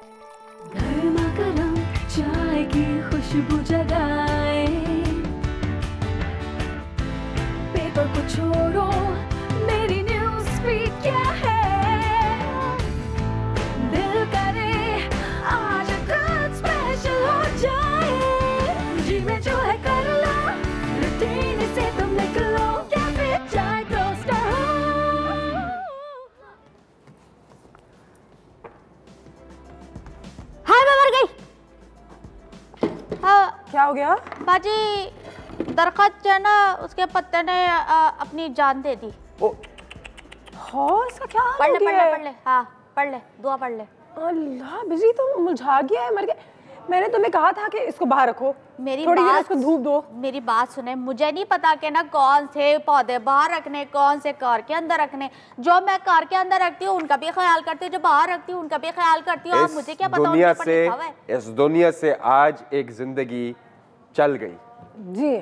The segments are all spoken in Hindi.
गर्मा गर्म चाय की खुशबू जगाए, पेपर को छोड़ो, मेरी न्यूज़ फीड क्या है, दिल करे आज कुछ स्पेशल हो जाए, जी में जो है कर लो, रूटीन से तुम निकलो, कैफे चाय टोस्टर हो। हाय मैं मर गई। क्या हो गया? बाजी दरख्त जो है ना उसके पत्ते ने अपनी जान दे दी। हाँ, इसका क्या हाल पढ़ हो ले गया पढ़ ले है? पढ़ ले, हाँ पढ़ ले, दुआ पढ़ ले। अल्लाह, बिजली तो मुरझा गया है, मर गया। मैंने तुम्हें कहा था कि इसको बाहर रखो, मेरी थोड़ी देर बात इसको धूप दो। मेरी बात सुने, मुझे नहीं पता कि ना कौन से पौधे बाहर रखने, कौन से कार के अंदर रखने। जो मैं कार के अंदर रखती हूँ उनका भी ख्याल करती हूँ, जो बाहर रखती हूँ उनका भी ख्याल करती हूँ। आप मुझे क्या पता दुनिया उनके ऊपर से लिखा हुआ है? इस दुनिया से आज एक जिंदगी चल गई। जी,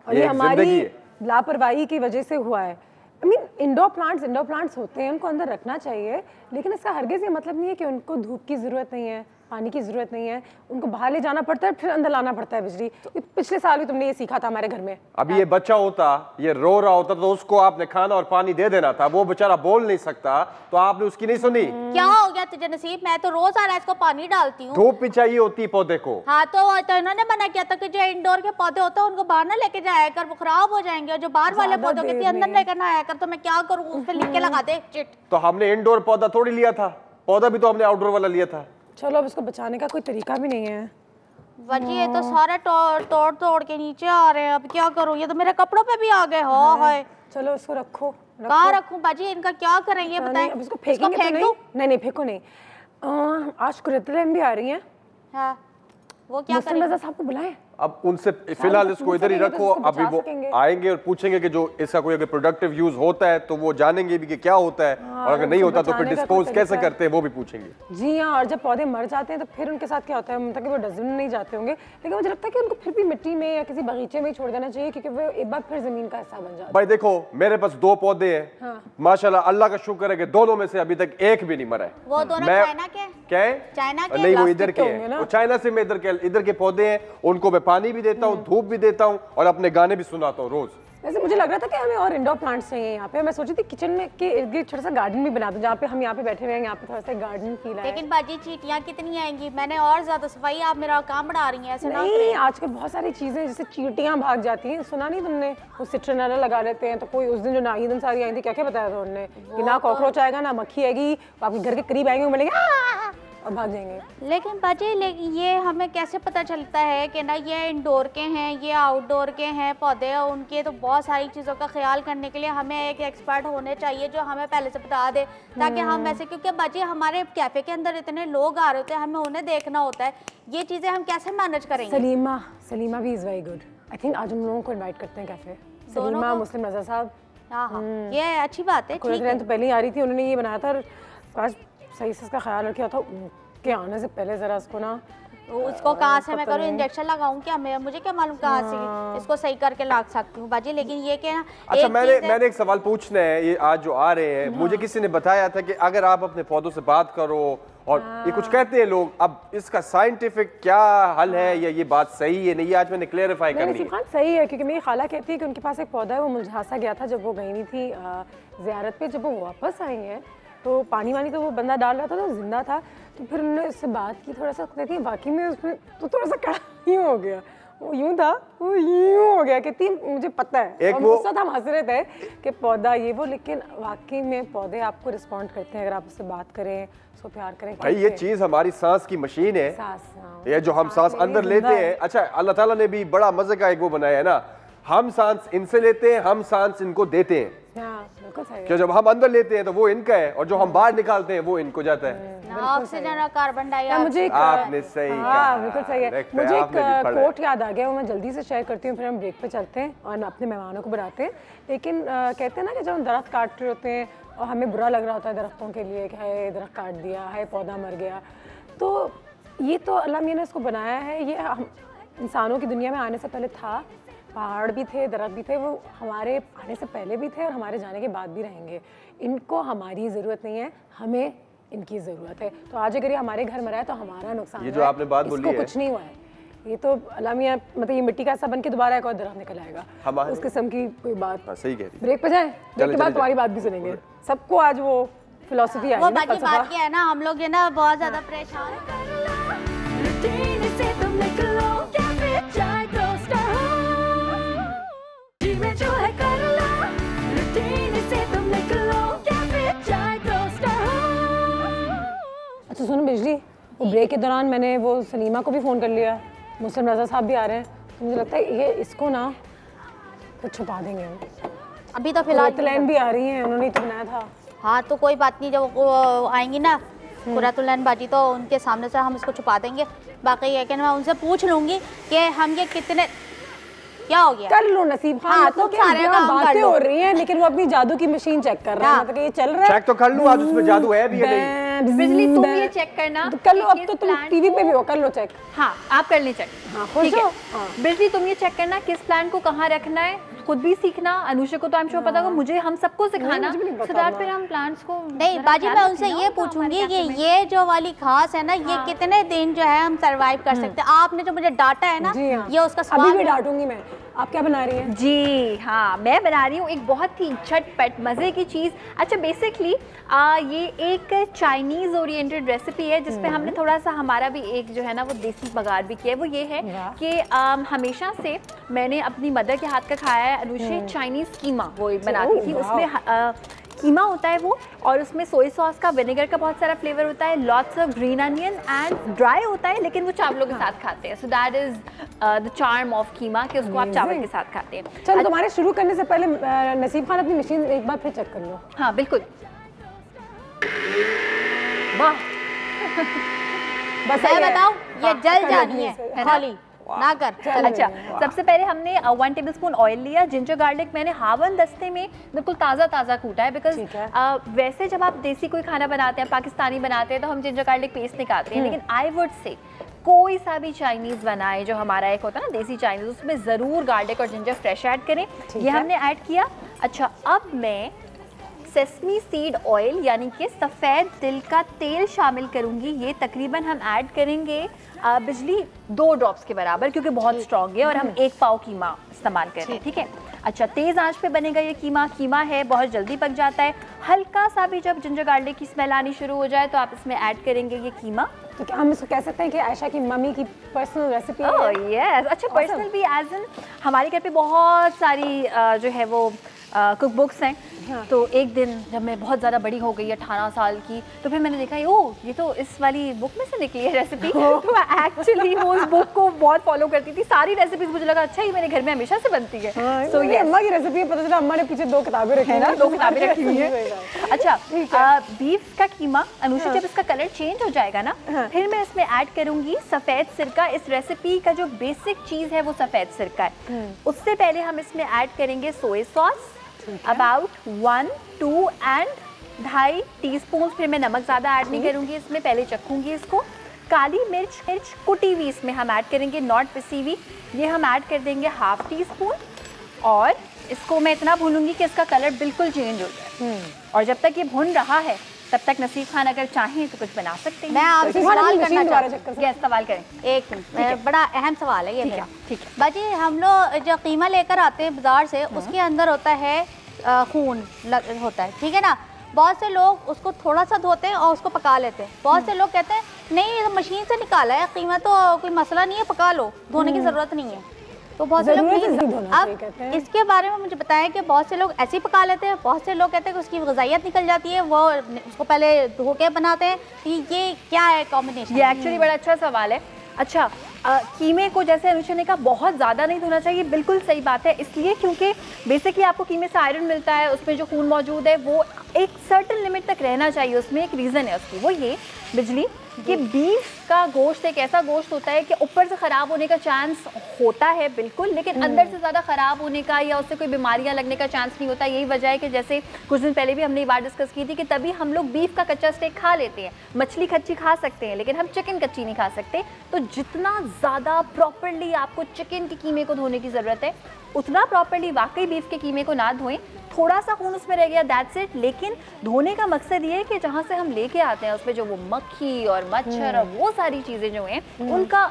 और ये एक हमारी जिंदगी है। लापरवाही की वजह से हुआ है। आई मीन इंडोर प्लांट्स होते हैं, उनको अंदर रखना चाहिए, लेकिन इसका हरगिज़ ये मतलब नहीं है कि उनको धूप की ज़रूरत नहीं है, पानी की ज़रूरत नहीं है। उनको बाहर ले जाना पड़ता है, फिर अंदर लाना पड़ता है बिजली। पिछले साल भी तुमने ये सीखा था हमारे घर में। अभी ये बच्चा होता, ये रो रहा होता तो उसको आपने खाना और पानी दे देना था। वो बेचारा बोल नहीं सकता तो आपने उसकी नहीं सुनी। क्या हो गया तुझे नसीब? मैं तो रोज आ रहा है इसको पानी डालती हूँ। धूप भी चाहिए होती है पौधे को। हाँ तो इन्होंने मना किया था कि जो इंडोर के पौधे होते हैं उनको बाहर ना लेके जाया कर, वो खराब हो जाएंगे। और जो बाहर वाले ज्यादा पौधों के देर अंदर में। लेकर ना आया कर। तो मैं क्या करूँ, उस पर लिख के लगा दे चिट। तो हमने इंडोर पौधा थोड़ी लिया था, पौधा भी तो हमने आउटडोर वाला लिया था। चलो, अब इसको बचाने का कोई तरीका भी नहीं है। वजी ये तो सारे तोड़ तोड़ के नीचे आ रहे हैं। अब क्या करूँ, ये तो मेरे कपड़ों पे भी आ गए। हो हाय, चलो इसको रखो। कहाँ रखूँ बाजी? इनका क्या करें ये बताएं। अब इसको इसको फेंकेंगे तो फेंक नहीं? दूँ? नहीं, फेंको नहीं। आज कुरैन भी आ रही हैं। हाँ, वो क्या मुस्लिम करें? रजा साहब को बुलाएं। अब उनसे फिलहाल इसको इधर ही सकेंगे तो रखो। इसको अभी बचा वो सकेंगे। आएंगे और पूछेंगे कि जो इसका कोई अगर प्रोडक्टिव यूज होता है तो वो जानेंगे भी कि क्या होता है, और अगर नहीं उसको होता तो फिर बचाने का डिस्पोज कोई कैसे तरीका है। करते हैं वो भी पूछेंगे। जी हाँ, और जब पौधे मर जाते हैं तो फिर उनके साथ क्या होता है, मतलब कि वो डस्टबिन में नहीं जाते होंगे, लेकिन मुझे लगता है कि उनको फिर भी मिट्टी में या किसी बगीचे में ही छोड़ देना चाहिए, क्योंकि वो एक बार फिर जमीन का हिस्सा बन जाता है। भाई देखो, मेरे पास 2 पौधे हैं, माशाल्लाह अल्लाह का शुक्र है कि दोनों में से अभी तक एक भी नहीं मरा है। वो दोनों मैं- चाइना के? क्या है? चाइना के? नहीं, वो इधर प्लास्टिक के के होंगे हैं। ना? वो चाइना से मैं इधर के पौधे हैं, उनको मैं पानी भी देता हूँ, धूप भी देता हूँ और अपने गाने भी सुनाता हूँ रोज। वैसे मुझे लग रहा था कि हमें और इंडोर प्लांट्स चाहिए यहाँ पे। मैं सोची थी किचन में के इर्द गिर्द छोटा सा गार्डन भी बना दूं, जहाँ पे हम यहाँ पे बैठे हुए हैं, यहाँ पे थोड़ा सा गार्डन फील आए। लेकिन बाजी चींटियाँ कितनी आएंगी? मैंने और ज्यादा सफाई, आप मेरा काम बढ़ा रही हैं। ऐसे ना नहीं, करें। आजकल बहुत सारी चीजें जैसे चींटियां भाग जाती हैं, सुना नहीं तुमने? वो सिट्रोनेला लगा लेते हैं। तो कोई उस दिन जो नाई अंसारी आई थी, क्या क्या बताया था उन्होंने कि ना कॉकरोच आएगा ना मक्खी आएगी, आपके घर के करीब आएंगे, वो मिलेंगे और भाग जाएंगे। लेकिन बाजी लेकिन ये हमें कैसे पता चलता है कि ना ये इंडोर के हैं, ये आउटडोर के हैं पौधे? उनके तो बहुत सारी चीज़ों का ख्याल करने के लिए हमें एक एक्सपर्ट होने चाहिए जो हमें पहले से बता दे, ताकि हम वैसे, क्योंकि बाजी हमारे कैफ़े के अंदर इतने लोग आ रहे होते हैं, हमें उन्हें देखना होता है। ये चीज़ें हम कैसे मैनेज करेंगे? सलीमा भी is very good. I think आज हम लोगों को इनवाइट करते हैं कैफे। सलीमा, को? मुस्लिम रजा साहब। हाँ हाँ, ये अच्छी बात है। ठीक है, कुरैन तो पहले ही आ रही थी, उन्होंने ये बनाया था और आज सही से इसका ख्याल रखा था कि आने से पहले ज़रा इसको ना उसको कहाँ से मैं करूँ, इंजेक्शन लगाऊं क्या? मैं मुझे क्या मालूम कहाँ से इसको सही करके ला सकती हूँ बाजी। लेकिन ये क्या ना, अच्छा, एक मैंने एक सवाल पूछना है। ये आज जो आ रहे हैं, मुझे किसी ने बताया था कि अगर आप अपने पौधों से बात करो और ये कुछ कहते हैं लोग, अब इसका साइंटिफिक क्या हल है या ये बात सही है नहीं, ये आज मैंने क्लेरिफाई करनी है। खान सही है, क्योंकि मेरी खाला कहती है कि उनके पास एक पौधा है, वो मुरझा सा गया था जब वो गई नहीं थी ज़ियारत पे। जब वो वापस आई हैं तो पानी वानी तो वो बंदा डाल रहा था तो जिंदा था। तो फिर उन्होंने उससे बात की, थोड़ा सा कहती है बाकी में उसमें तो थोड़ा सा कड़ा यूँ हो गया, वो यूँ था, वो यूँ हो गया। कहती मुझे पता है। एक और वो उस वक्त हम हंस रहे थे कि पौधा ये वो, लेकिन वाकई में पौधे आपको रिस्पॉन्ड करते हैं अगर आप उससे बात करें, उसको प्यार करें। भाई ये चीज हमारी सांस की मशीन है, सांस, ये जो हम सांस अंदर लेते हैं। अच्छा, अल्लाह ताला ने भी बड़ा मजे का एक वो बनाया है ना, हम सांस इनसे लेते हैं, हम सांस इनको देते हैं। बिल्कुल सही है। कि जब हम अंदर लेते हैं तो वो इनका है और जो हम बाहर निकालते हैं वो इनको जाता है। ऑक्सीजन और कार्बन डाइऑक्साइड। मुझे आपने सही कहा। बिल्कुल सही है। देखते हैं, मुझे एक आपने भी पढ़ा है। कोट याद आ गया, वो मैं जल्दी से शेयर करती हूँ, फिर हम ब्रेक पे चलते हैं और अपने मेहमानों को बुलाते हैं। लेकिन कहते हैं ना कि जब हम दरख्त काट रहे होते हैं और हमें बुरा लग रहा होता है दरख्तों के लिए कि हाय दरख्त काट दिया, हाय पौधा मर गया, तो ये तो अल्लाह मियां ने इसको बनाया है। ये हम इंसानों की दुनिया में आने से पहले था, पहाड़ भी थे, दरख्त भी थे, वो हमारे आने से पहले भी थे और हमारे जाने के बाद भी रहेंगे। इनको हमारी ज़रूरत नहीं है, हमें इनकी ज़रूरत है। तो आज अगर ये हमारे घर में रहा है तो हमारा नुकसान ये जो आपने बात बोली है, कुछ नहीं हुआ है, ये तो अल्लाह मियां मतलब ये मिट्टी का हिस्सा बन के दोबारा एक और दरख्त निकल आएगा, उस किस्म की कोई बात। सही कह रही। ब्रेक पे जाएं, ब्रेक के बाद तुम्हारी बात भी सुनेंगे। सबको आज वो फिलॉसफी आई वो ना, बाकी बात क्या है ना, हम लोग ये ना बहुत ज़्यादा परेशान रूटीन से तुम निकलो, कैफे चाय टोस्टर हो, जी में जो है कर लो, रूटीन से तुम निकलो, कैफे चाय टोस्टर हो। अच्छा सुनो बिजली, वो ब्रेक के दौरान मैंने वो सलीमा को भी फ़ोन कर लिया, मुस्लिम रज़ा साहब भी आ रहे हैं, तो मुझे लगता है ये इसको ना तो छुपा देंगे हम। अभी तो फिलहाल कुरैतुलैन भी आ रही हैं, उन्होंने तो बनाया था। हाँ तो कोई बात नहीं, जब वो आएंगी ना कुरैतुलैन बाजी तो उनके सामने से हम इसको छुपा देंगे। बाकी ये कि मैं उनसे पूछ लूँगी कि हम ये कितने, क्या हो गया कर लो नसीब खान, हाँ, मतलब तुम सारे काम कर बातें लो। हो रही हैं लेकिन वो अपनी जादू की मशीन चेक कर रहा है, हाँ। मतलब ये चल रहा है। चेक तो कर लूं आज, उसमें जादू है भी या नहीं। बिजली तुम ये चेक करना तो कर लो, कि अब किस तो तुम प्लांट टीवी पे भी हो, कर लो चेक। हाँ आप कर लें चेक। हाँ, खुश ठीक है। हो? हाँ। बिजली तुम ये चेक करना किस प्लांट को कहाँ रखना है, खुद भी सीखना, अनुषा को तो आई एम श्योर पता होगा, मुझे हम सबको सिखाना, मुझे भी नहीं पता so that ना। फिर हम प्लांट्स को नहीं जरा बाजी, ख्याल मैं रखें उनसे ना, ये तो हमारे पूछूंगी साथ कि में- ये जो वाली घास है ना, ये हाँ। कितने दिन जो है हम सरवाइव कर सकते हैं। आपने जो मुझे डांटा है ना, जी हाँ। ये उसका अभी स्वाद भी है। डांटूंगी मैं। आप क्या बना रही हैं? जी हाँ, मैं बना रही हूँ एक बहुत ही झटपट मज़े की चीज़। अच्छा बेसिकली ये एक चाइनीज़ ओरिएंटेड रेसिपी है जिसपे हमने थोड़ा सा हमारा भी एक जो है ना वो देसी बघार भी किया है। वो ये है वाह। कि हमेशा से मैंने अपनी मदर के हाथ का खाया है। अनुषा चाइनीज़ कीमा वो बनाती थी, वाह। उसमें कीमा होता है वो, और उसमें सोया सॉस का, विनेगर का बहुत सारा फ्लेवर होता है, lots of green onion and dry होता है, लेकिन वो चावलों के साथ खाते हैं। So that is the charm of keema कि उसको आप चावल के साथ खाते हैं। चलो तुम्हारे शुरू करने से पहले नसीब खान अपनी मशीन एक बार फिर चेक कर लो। हाँ बिल्कुल, वाह बस मैं ये है। बताऊं, ये हाँ, जल कर जानी लेनी है है। खाली ना कर। चल। अच्छा सबसे पहले हमने 1 टेबलस्पून ऑयल लिया। जिंजर गार्लिक मैंने हावन दस्ते में बिल्कुल ताज़ा कूटा है, बिकॉज ठीक है। वैसे जब आप देसी कोई खाना बनाते हैं, पाकिस्तानी बनाते हैं, तो हम जिंजर गार्लिक पेस्ट निकालते हैं, लेकिन आई वुड से कोई सा भी चाइनीज़ बनाए जो हमारा एक होता है ना देसी चाइनीज़, उसमें ज़रूर गार्लिक और जिंजर फ्रेश ऐड करें। ये है। हमने ऐड किया। अच्छा अब मैं सेसमी सीड ऑयल यानी कि सफ़ेद तिल का तेल शामिल करूंगी। ये तकरीबन हम ऐड करेंगे बिजली 2 ड्रॉप्स के बराबर, क्योंकि बहुत स्ट्रॉन्ग है और हम 1 पाव कीमा इस्तेमाल कर रहे हैं। ठीक है। अच्छा तेज़ आंच पे बनेगा ये कीमा है बहुत जल्दी पक जाता है। हल्का सा भी जब जिंजर गार्लिक की स्मेल आनी शुरू हो जाए तो आप इसमें ऐड करेंगे ये कीमा। तो क्या हम इसको कह सकते हैं कि आयशा की मम्मी की पर्सनल रेसिपी है? Oh yes. अच्छा पर्सनल भी एज इन हमारे घर पे बहुत सारी जो है वो कुक बुक्स हैं। हाँ। तो एक दिन जब मैं बहुत ज़्यादा बड़ी हो गई 18 साल की, तो फिर मैंने देखा ये तो इस वाली बुक में से निकली है रेसिपी। तो मैं एक्चुअली वो उस बुक को बहुत फॉलो करती थी, सारी रेसिपीज मुझे लगा अच्छा ये मेरे घर में हमेशा से बनती है। हाँ, तो ये अम्मा की रेसिपी है, पता चला अम्मा ने पीछे 2 किताबें रखी है ना, हैं। 2 किताबें रखी हुई है। अच्छा ठीक है। बीफ का कीमा अनुषा जब इसका कलर चेंज हो जाएगा ना, हाँ। फिर मैं इसमें ऐड करूंगी सफ़ेद सिरका। इस रेसिपी का जो बेसिक चीज़ है वो सफ़ेद सिरका है। उससे पहले हम इसमें ऐड करेंगे soya sauce about 1, 2 and 2.5 teaspoon. फिर मैं नमक ज़्यादा ऐड नहीं करूँगी इसमें, पहले चखूँगी इसको। काली मिर्च कुटी हुई इसमें हम ऐड करेंगे, नॉट पिसी हुई। ये हम ऐड कर देंगे 1/2 टीस्पून और इसको मैं इतना भूनूंगी कि इसका कलर बिल्कुल चेंज हो जाए। और जब तक ये भुन रहा है तब तक नसीब खान अगर चाहें तो कुछ बना सकते हैं। मैं आपसे तुम्हारी सवाल मशीन करना दोबारा चाहती चेक कर गैस सवाल करें। हूँ, एक मिनट, बड़ा अहम सवाल है ये मेरा। ठीक है। बाजी हम लोग जो कीमा लेकर आते हैं बाजार से, उसके अंदर होता है खून होता है, ठीक है ना। बहुत से लोग उसको थोड़ा सा धोते हैं और उसको पका लेते हैं। बहुत से लोग कहते हैं नहीं ये तो मशीन से निकाला है कीमा, तो कोई मसला नहीं है, पका लो, धोने की ज़रूरत नहीं है। तो बहुत से लोग ज़रूरत नहीं नहीं धोना चाहिए कहते अब हैं। इसके बारे में मुझे बताएं कि बहुत से लोग ऐसे ही पका लेते हैं, बहुत से लोग कहते हैं कि उसकी ग़िज़ाइयत निकल जाती है, वो उसको पहले धो के बनाते हैं। ये क्या है कॉम्बिनेशन? ये एक्चुअली बड़ा अच्छा सवाल है। अच्छा कीमे को जैसे अनुषा ने कहा बहुत ज़्यादा नहीं धोना चाहिए, बिल्कुल सही बात है। इसलिए क्योंकि बेसिकली आपको कीमे से आयरन मिलता है, उसमें जो खून मौजूद है वो एक सर्टेन लिमिट तक रहना चाहिए। उसमें एक रीज़न है उसकी, वो ये बिजली कि बीफ का गोश्त एक ऐसा गोश्त होता है कि ऊपर से ख़राब होने का चांस होता है बिल्कुल, लेकिन अंदर से ज़्यादा ख़राब होने का या उससे कोई बीमारियां लगने का चांस नहीं होता। यही वजह है कि जैसे कुछ दिन पहले भी हमने ये बात डिस्कस की थी कि तभी हम लोग बीफ का कच्चा स्टेक खा लेते हैं। मछली कच्ची खा सकते हैं लेकिन हम चिकन कच्ची नहीं खा सकते। तो जितना ज़्यादा प्रॉपरली आपको चिकन के कीमे को धोने की ज़रूरत है, उतना प्रॉपरली वाकई बीफ के कीमे को ना धोएं। थोड़ा सा खून उसमें रह गया, दैट्स इट। लेकिन धोने का मकसद ये है कि जहाँ से हम लेके आते हैं उसमें जो वो मक्खी और मच्छर और वो सारी चीज़ें जो हैं उनका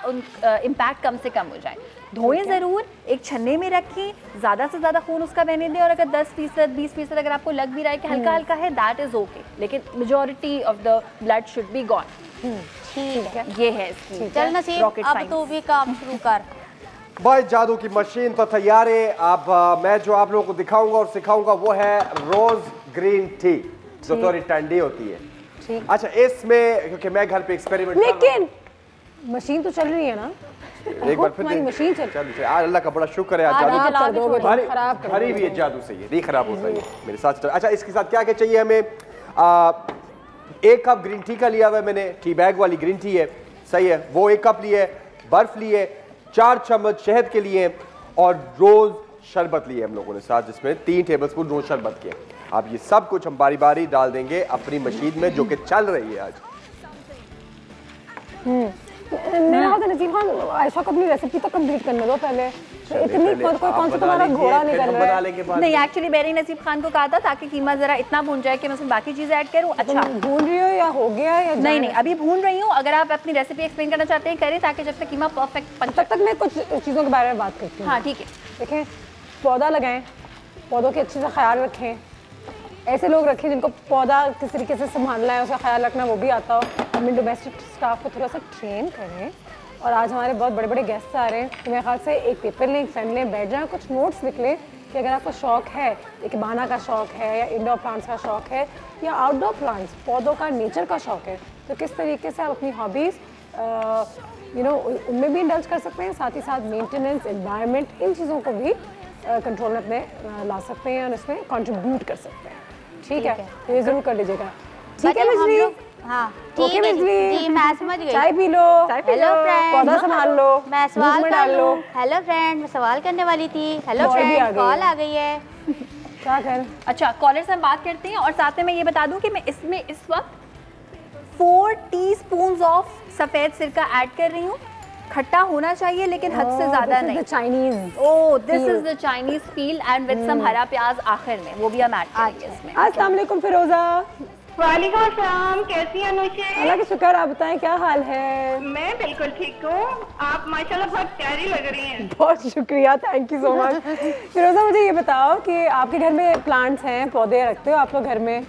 इम्पैक्ट कम से कम हो जाए। धोएं ज़रूर, एक छन्ने में रखें, ज़्यादा से ज़्यादा खून उसका बहने दें, और अगर 10% 20% अगर आपको लग भी रहा है कि हल्का हल्का है, दैट इज़ ओके, लेकिन majority of the blood should be gone. ठीक है, ये है इसकी चल नसीब, रॉकेट अब साइंस। तू भी काम शुरू कर। भाई जादू की मशीन तो तैयार है। अब मैं जो आप लोगों को दिखाऊंगा और सिखाऊंगा वो है रोज ग्रीन टी, जो थोड़ी ठंडी होती है। अच्छा, इसमें क्योंकि मैं घर पे एक्सपेरिमेंट लेकिन मशीन तो चल रही है ना, एक बार फिर हमारी मशीन चल चल आज अल्लाह का बड़ा शुक्र है। आज आज जादू चला कर के दोगे छोड़। तो खराब कर भरी दोगे हुई है जादू से, ये नहीं खराब होता है मेरे साथ। अच्छा, इसके साथ क्या क्या चाहिए हमें? 1 कप ग्रीन टी का लिया हुआ है मैंने, टी बैग वाली ग्रीन टी है, सही है, वो 1 कप लिए, बर्फ लिए, 4 चम्मच शहद के लिए, और रोज शरबत लिए हम लोगों ने साथ, जिसमें 3 टेबलस्पून रोज शरबत के। अब ये सब कुछ हम बारी बारी डाल देंगे अपनी मशीन में, जो कि चल रही है आज। मेरा हाथ नसीब खान, आयशा को अपनी रेसिपी तो कंप्लीट करने दो पहले। इतनी कोई कौन सा तुम्हारा घोड़ा निकल रहा बना है? लेंगे बाद नहीं, में। एक्चुअली मैंने नसीब खान को कहा था ताकि कीमा जरा इतना भून जाए कि मैं उसमें बाकी चीजें ऐड करूं। अच्छा, तुम भून रही हो या हो गया या नहीं नहीं, अभी भून रही हूँ। अगर आप अपनी रेसिपी एक्सप्लेन करना चाहते हैं करें, ताकि जब तक कीमा परफेक्ट बन तब तक मैं कुछ चीज़ों के बारे में बात करती हूँ। हाँ ठीक है। देखें, पौधा लगाएं, पौधों के अच्छे से ख्याल रखें। ऐसे लोग रखें जिनको पौधा किस तरीके से संभालना है, उसका ख्याल रखना वो भी आता हो। अपने डोमेस्टिक स्टाफ को थोड़ा सा ट्रेन करें। और आज हमारे बहुत बड़े बड़े गेस्ट आ रहे हैं, तो मेरे ख्याल से एक पेपर लें, एक पेन लें, बैठ जाएं, कुछ नोट्स लिख लें कि अगर आपको शौक है, एक बाना का शौक है या इंडोर प्लांट्स का शौक है या आउटडोर प्लांट्स, पौधों का, नेचर का शौक है, तो किस तरीके से आप अपनी हॉबीज़ उनमें भी इंडल्ज कर सकते हैं, साथ ही साथ मेंटेनेंस, एनवायरनमेंट, इन चीज़ों को भी कंट्रोल में अपने ला सकते हैं और इसमें कंट्रीब्यूट कर सकते हैं। ठीक है, तो ये ज़रूर कर लीजिएगा। ठीक है मतलब हम बिजली? लोग, हाँ ओके ठीक है बिजली? जी, मैं समझ गई। चाय पी लो, हेलो फ्रेंड, पौधा संभाल लो, मैं दूध सवाल में कर डाल लो। लूँ। हेलो फ्रेंड, मैं सवाल करने वाली थी। हेलो कॉल भी आ फ्रेंड, गई कॉल है। आ गई है। क्या कर? अच्छा, कॉलर से हम बात करते हैं, और साथ में मैं ये बता दूं कि मैं इसमें इस वक्त 4 टीस्पून ऑफ सफ़ेद सिरका ऐड कर रही हूँ। खट्टा होना चाहिए लेकिन हद से ज़्यादा नहीं। Chinese. Oh, this is the Chinese feel, and with some हरा प्याज आखिर में, वो भी हम ऐड करेंगे इसमें। अस्सलाम वालेकुम फिरोजा। वालेकुम अस्सलाम, कैसी हैं अनुषे? अल्लाह का शुक्र, आप बताएं क्या हाल है? मैं बिल्कुल ठीक हूँ। आप माशाल्लाह बहुत प्यारी लग रही हैं। बहुत शुक्रिया, थैंक यू सो मच। फिरोजा, मुझे ये बताओ कि आपके घर में प्लांट्स हैं, पौधे रखते हो आप लोग घर में?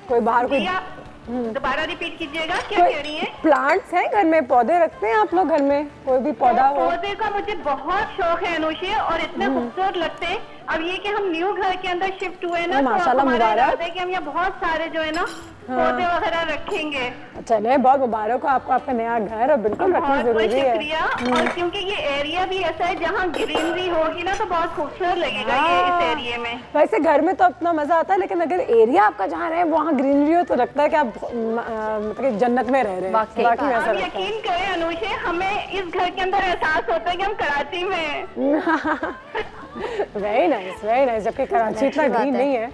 कोई बाहर कोई या दोबारा रिपीट कीजिएगा, क्या कह रही हैं? प्लांट्स हैं घर में, पौधे रखते हैं आप लोग घर में? कोई भी पौधा हो? पौधे का मुझे बहुत शौक है अनुषे, और इतने खूबसूरत लगते हैं। अब ये कि हम न्यू घर के अंदर शिफ्ट हुए ना, तो माशाल्लाह, हमारा मुबारक। इरादा है कि हम यहाँ बहुत सारे जो है ना पौधे वगैरह रखेंगे। चले, बहुत मुबारक हो आपको आपका नया घर, और बिल्कुल रखना बहुत बहुत जरूरी है। शुक्रिया। और क्योंकि ये एरिया भी ऐसा है जहाँ ग्रीनरी होगी ना, तो बहुत खूबसूरत लगेगा ये इस एरिया में। वैसे घर में तो अपना मजा आता है, लेकिन अगर एरिया आपका जहाँ रहे वहाँ ग्रीनरी हो तो लगता है कि आप मतलब जन्नत में रह रहे हैं। वाकई। वाकई में ऐसा आप लगता है। यकीन करें अनुषे, हमें इस घर के अंदर एहसास होता है कि हम कराची में हैं। Very nice, very nice. जबकि कराची इतना ग्रीन नहीं है।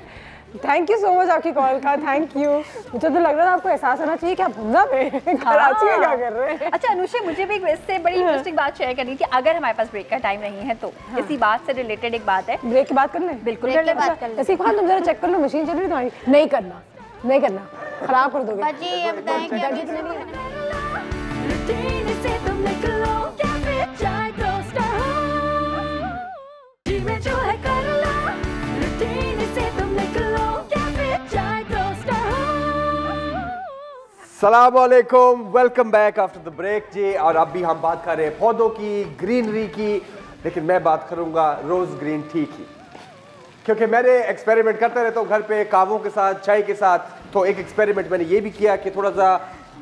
थैंक यू सो मच आपकी कॉल का, थैंक यू। मुझे तो लग रहा था आपको एहसास होना चाहिए कि आप हमजा में कराची में क्या कर रहे हैं। अच्छा अनुषे, मुझे भी इससे बड़ी इंटरेस्टिंग बात शेयर करनी थी, अगर हमारे पास ब्रेक का टाइम नहीं है तो। इसी बात से रिलेटेड एक बात है। ब्रेक की बात कर लें? बिल्कुल ब्रेक कर की लें। बात कर लें। ऐसी खान, तुम जरा चेक कर लो, मशीन चल रही है तुम्हारी? नहीं करना, नहीं करना, खराब कर दोगे। बाजी ये बताएं कि अभी रूटीन से तुम निकलो, क्या फिर चाय टोस्टर हो, जी में जो है कर लो। रूटीन से तुम निकलो, क्या फिर चाय टोस्टर हो। अस्सलाम वालेकुम, welcome back after the break जी। और अब भी हम बात कर रहे हैं पौधों की, ग्रीनरी की, लेकिन मैं बात करूंगा रोज ग्रीन टी की, क्योंकि मैंने एक्सपेरिमेंट करता रहता हूँ घर पे कावों के साथ, चाय के साथ। तो एक एक्सपेरिमेंट मैंने ये भी किया कि थोड़ा सा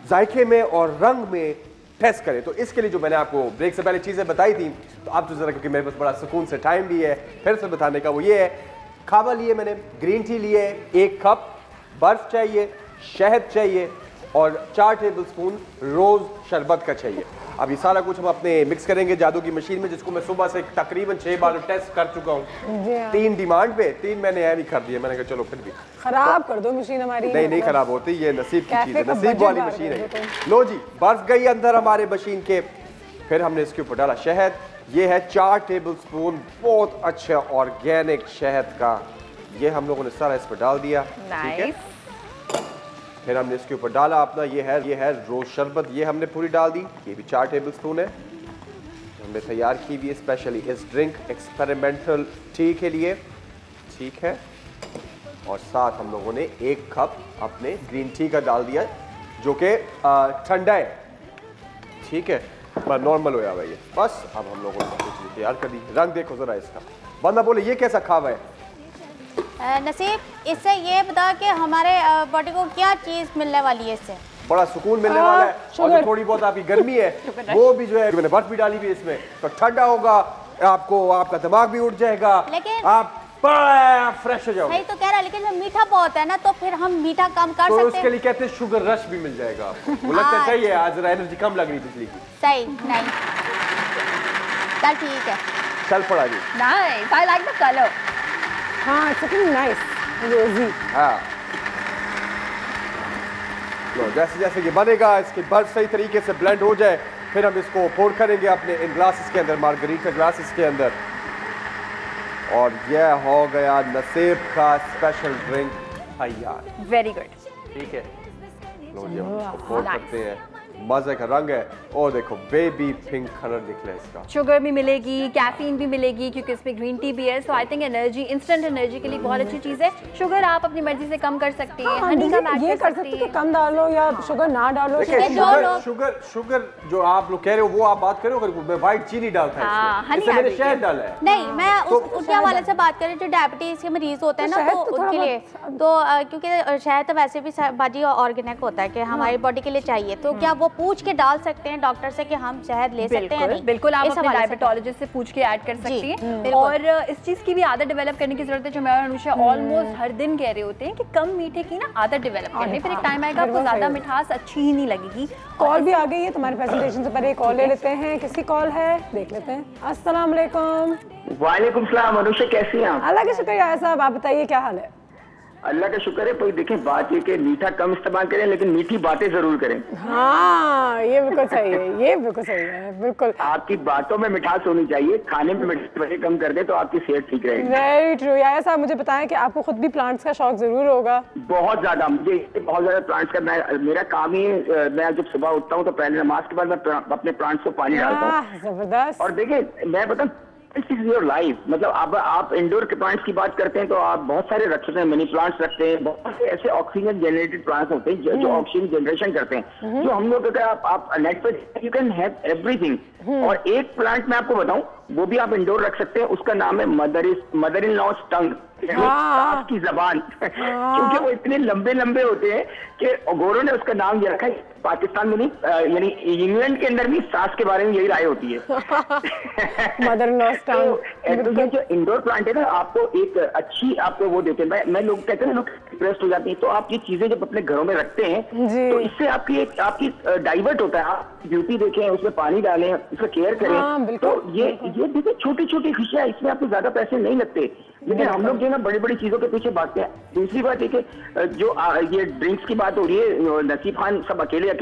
जायके में और रंग में टेस्ट करें। तो इसके लिए जो मैंने आपको ब्रेक से पहले चीज़ें बताई थी, तो आप तो ज़रा, क्योंकि मेरे पास बड़ा सुकून से टाइम भी है फिर से बताने का, वो ये है, खावा लिए मैंने, ग्रीन टी लिए 1 कप, बर्फ़ चाहिए, शहद चाहिए, और 4 टेबलस्पून रोज़ शरबत का चाहिए। अब ये सारा कुछ हम अपने मिक्स करेंगे जादू की मशीन में, जिसको मैं सुबह से तकरीबन 6 बार टेस्ट कर चुका हूँ। जी हाँ। 3 डिमांड पे 3 मैंने ऐ भी कर दिए। मैंने कहा चलो फिर भी खराब कर दो मशीन हमारी। नहीं खराब होती, ये नसीब की कैफे चीज़ है, का नसीब बजट वाली बाहर मशीन कर है। दो लो जी, बर्फ गई अंदर हमारे मशीन के, फिर हमने इसके ऊपर डाला शहद। ये है 4 टेबलस्पून बहुत अच्छा ऑर्गेनिक शहद का ये हम लोगों ने सारा इस पर डाल दिया, ठीक है। फिर हमने इसके ऊपर डाला अपना ये है रोज शरबत, ये हमने पूरी डाल दी, ये भी 4 टेबलस्पून है, हमने तैयार की हुई है स्पेशली इस ड्रिंक एक्सपेरिमेंटल टी के लिए, ठीक है। और साथ हम लोगों ने 1 कप अपने ग्रीन टी का डाल दिया जो कि ठंडा है, ठीक है, पर नॉर्मल हो भाई ये। बस अब हम लोगों ने चीज़ तैयार कर दी। रंग देखो जरा इसका, बंदा बोले ये कैसा खावा है? नसीब, इससे ये बता कि हमारे बॉडी को क्या चीज़ मिलने वाली है इससे? बड़ा सुकून मिलने वाला है, और जो थोड़ी बहुत आपकी गर्मी है वो भी जो है, मैंने बर्फ भी डाली हुई है इसमें, तो ठंडा होगा आपको, आपका दिमाग भी उठ जाएगा, लेकिन आप फ्रेश हो जाओगे। नहीं तो कह रहा, लेकिन जब मीठा बहुत है ना, तो फिर हम मीठा कम कर तो सकते हैं। उसके लिए कहते हैं शुगर रश भी मिल जाएगा आपको। वो लगता है चाहिए आज जरा एनर्जी कम लग रही बिजली की। सही नहीं, चल ठीक है, चल पड़ा जी। Nice, I like the colour. हाँ, इट्स लुकिंग नाइस, रोजी। हाँ, तो जैसे जैसे ये बनेगा, इसके बर्फ सही तरीके से ब्लेंड हो जाए, फिर हम इसको पोर करेंगे अपने इन ग्लासेस के अंदर, मार्गरीटा ग्लासेस के अंदर, और यह हो गया नसीब का स्पेशल ड्रिंक तैयार। वेरी गुड, ठीक है, लो जी हम इसको पोर करते हैं। मजे का रंग है, और देखो बेबी पिंक कलर निकला इसका। शुगर भी मिलेगी, कैफीन भी मिलेगी क्योंकि इसमें ग्रीन टी भी है, so I think energy, instant energy के लिए बहुत अच्छी चीज़ है। शुगर आप अपनी मर्जी से कम कर सकती हैं, हनी का ऐड ये कर सकती कि हैं। कम डालो या शुगर ना डालो। शुगर जो आप लोग कह रहे हो वो आप बात करो, अगर व्हाइट चीनी डालता है इसमें मैंने शहद डाला है। नहीं, मैं उसके हवाले से बात करें जो डायबिटीज के मरीज होते हैं ना, तो उनके लिए तो क्योंकि शहद तो वैसे भी बाजी ऑर्गेनिक होता है कि हमारी बॉडी के लिए चाहिए, तो क्या वो पूछ के डाल सकते हैं डॉक्टर से कि हम शहद ले सकते हैं? नहीं, बिल्कुल आप अपने डायबिटोलॉजिस्ट से पूछ के ऐड कर सकती हैं। और इस चीज़ की भी आदत डेवलप करने की जरूरत है, जो मैं और अनुषा ऑलमोस्ट हर दिन कह रहे होते हैं कि कम मीठे की ना आदत डेवलप करनी, फिर एक टाइम आएगा आपको ज़्यादा मिठास अच्छी ही नहीं लगेगी। कॉल भी आ गई है तुम्हारे प्रेजेंटेशन से पहले, कॉल ले लेते हैं। किसी कॉल है, देख लेते हैं। अस्सलाम वालेकुम। वालेकुम सलाम। अनुषा कैसी हैं आप? अल्लाह का शुक्र है साहब, आप बताइए क्या हाल है? अल्लाह का शुक्र है। पर देखें, बात ये कि मीठा कम इस्तेमाल करें लेकिन मीठी बातें जरूर करें। हाँ, ये बिल्कुल सही है, ये बिल्कुल सही है, बिल्कुल। आपकी बातों में मिठास होनी चाहिए, खाने में मिठास कम कर दे तो आपकी सेहत ठीक रहेगी। Very true. याया साहब मुझे बताएं कि आपको खुद भी प्लांट्स का शौक जरूर होगा। बहुत ज्यादा, मुझे बहुत ज्यादा प्लांट्स का, मेरा काम ही, मैं जब सुबह उठता हूँ तो पहले नमाज के बाद मैं अपने प्लांट्स को पानी डालता हूँ। जबरदस्त। और देखिए मैं बताऊँ, योर लाइफ, मतलब आप इंडोर के प्लांट्स की बात करते हैं तो आप बहुत सारे रख सकते हैं, मिनी प्लांट्स रखते हैं, बहुत से ऐसे ऑक्सीजन जनरेटेड प्लांट्स होते हैं जो ऑक्सीजन जनरेशन करते हैं, जो हम लोग, अगर आप नेट पर यू कैन हैव एवरीथिंग। और एक प्लांट मैं आपको बताऊं, वो भी आप इंडोर रख सकते हैं, उसका नाम है मदर इन लॉस टंग, की जबान। क्योंकि वो इतने लंबे लंबे होते हैं कि गोरों ने उसका नाम ये रखा है। पाकिस्तान में नहीं, यानी इंग्लैंड के अंदर भी सास के बारे में यही राय होती है। मदर इन लॉस टंग। तो ये जो इंडोर प्लांट है ना, आपको एक अच्छी, आपको वो देते हैं। मैं लोग कहते हैं लोग डिप्रेस्ड हो जाते हैं, तो आप ये चीजें जब अपने घरों में रखते हैं तो इससे आपकी डाइवर्ट होता है। आप ब्यूटी देखें, उसमें पानी डालें, उसका केयर करें। तो ये देखिए छोटी छोटी खुशियां, इसमें आपको ज्यादा पैसे नहीं लगते, लेकिन हम लोग जो ना बड़ी बड़ी चीजों के पीछे भागते हैं। दूसरी बात है कि जो ये ड्रिंक्स की बात हो रही है, नसीब खान सब अकेले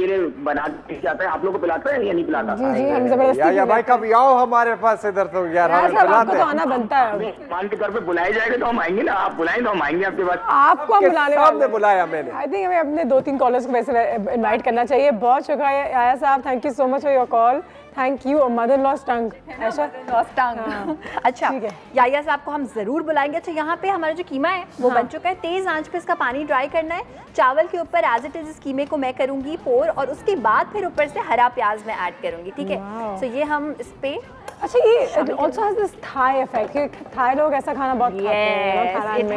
बना जाता है, आप लोगों को पिलाता है या नहीं पिलाता? जी जी, हम जबरदस्ती। या भाई कभी आओ हमारे पास इधर, तो यार आपको तो आना बनता है। मेहमान के तौर पे बुलाया जाएगा तो हम आएंगे ना, आप बुलाएं तो हम आएंगे आपके पास। आपको हम बुलाने सामने बुलाया मैंने। आई थिंक हमें अपने 2-3 कॉलर्स को वैसे इनवाइट करना चाहिए। बहुत शुक्रिया आया साहब, thank you so much for your call. Thank you. Mother loss टंग, ऐसा लॉस टंग। अच्छा, याया साहब को हम जरूर बुलाएंगे। अच्छा, यहाँ पे हमारा जो कीमा है वो बन चुका है, तेज आंच पे इसका पानी ड्राई करना है। चावल के ऊपर एज इट इज इस कीमे को मैं करूंगी पोर, और उसके बाद फिर ऊपर से हरा प्याज मैं ऐड करूंगी, ठीक है? सो ये हम इस पे, अच्छा, ये also has this Thai effect, Thai लोग ऐसा खाना बहुत खाते हैं। It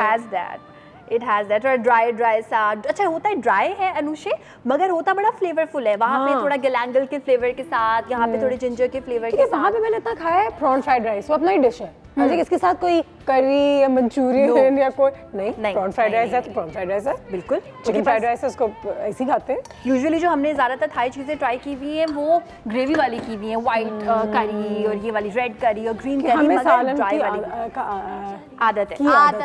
has that. और ड्राई सा, अच्छा होता है, ड्राई है अनुषे, मगर होता बड़ा फ्लेवरफुल है। वहाँ पे थोड़ा गैलांगल के फ्लेवर के साथ, यहाँ पे थोड़े जिंजर के फ्लेवर के साथ। वहाँ पे मैंने इतना खाया है प्रॉन फ्राइड राइस, वो अपना ही डिश है। इसके साथ कोई करी या मंचूरियन या कोई नहीं, प्रॉन फ्राइड राइस है तो प्रॉन फ्राइड राइस है, बिल्कुल। चिकन फ्राइड राइस है, उसको ऐसे ही खाते हैं। यूजुअली जो हमने ज़्यादातर थाई चीज़ें ट्राई की हुई हैं वो ग्रेवी वाली की हुई हैं, व्हाइट करी और ये वाली रेड करी और ग्रीन करी, हमें सालन ड्राई की वाली आदत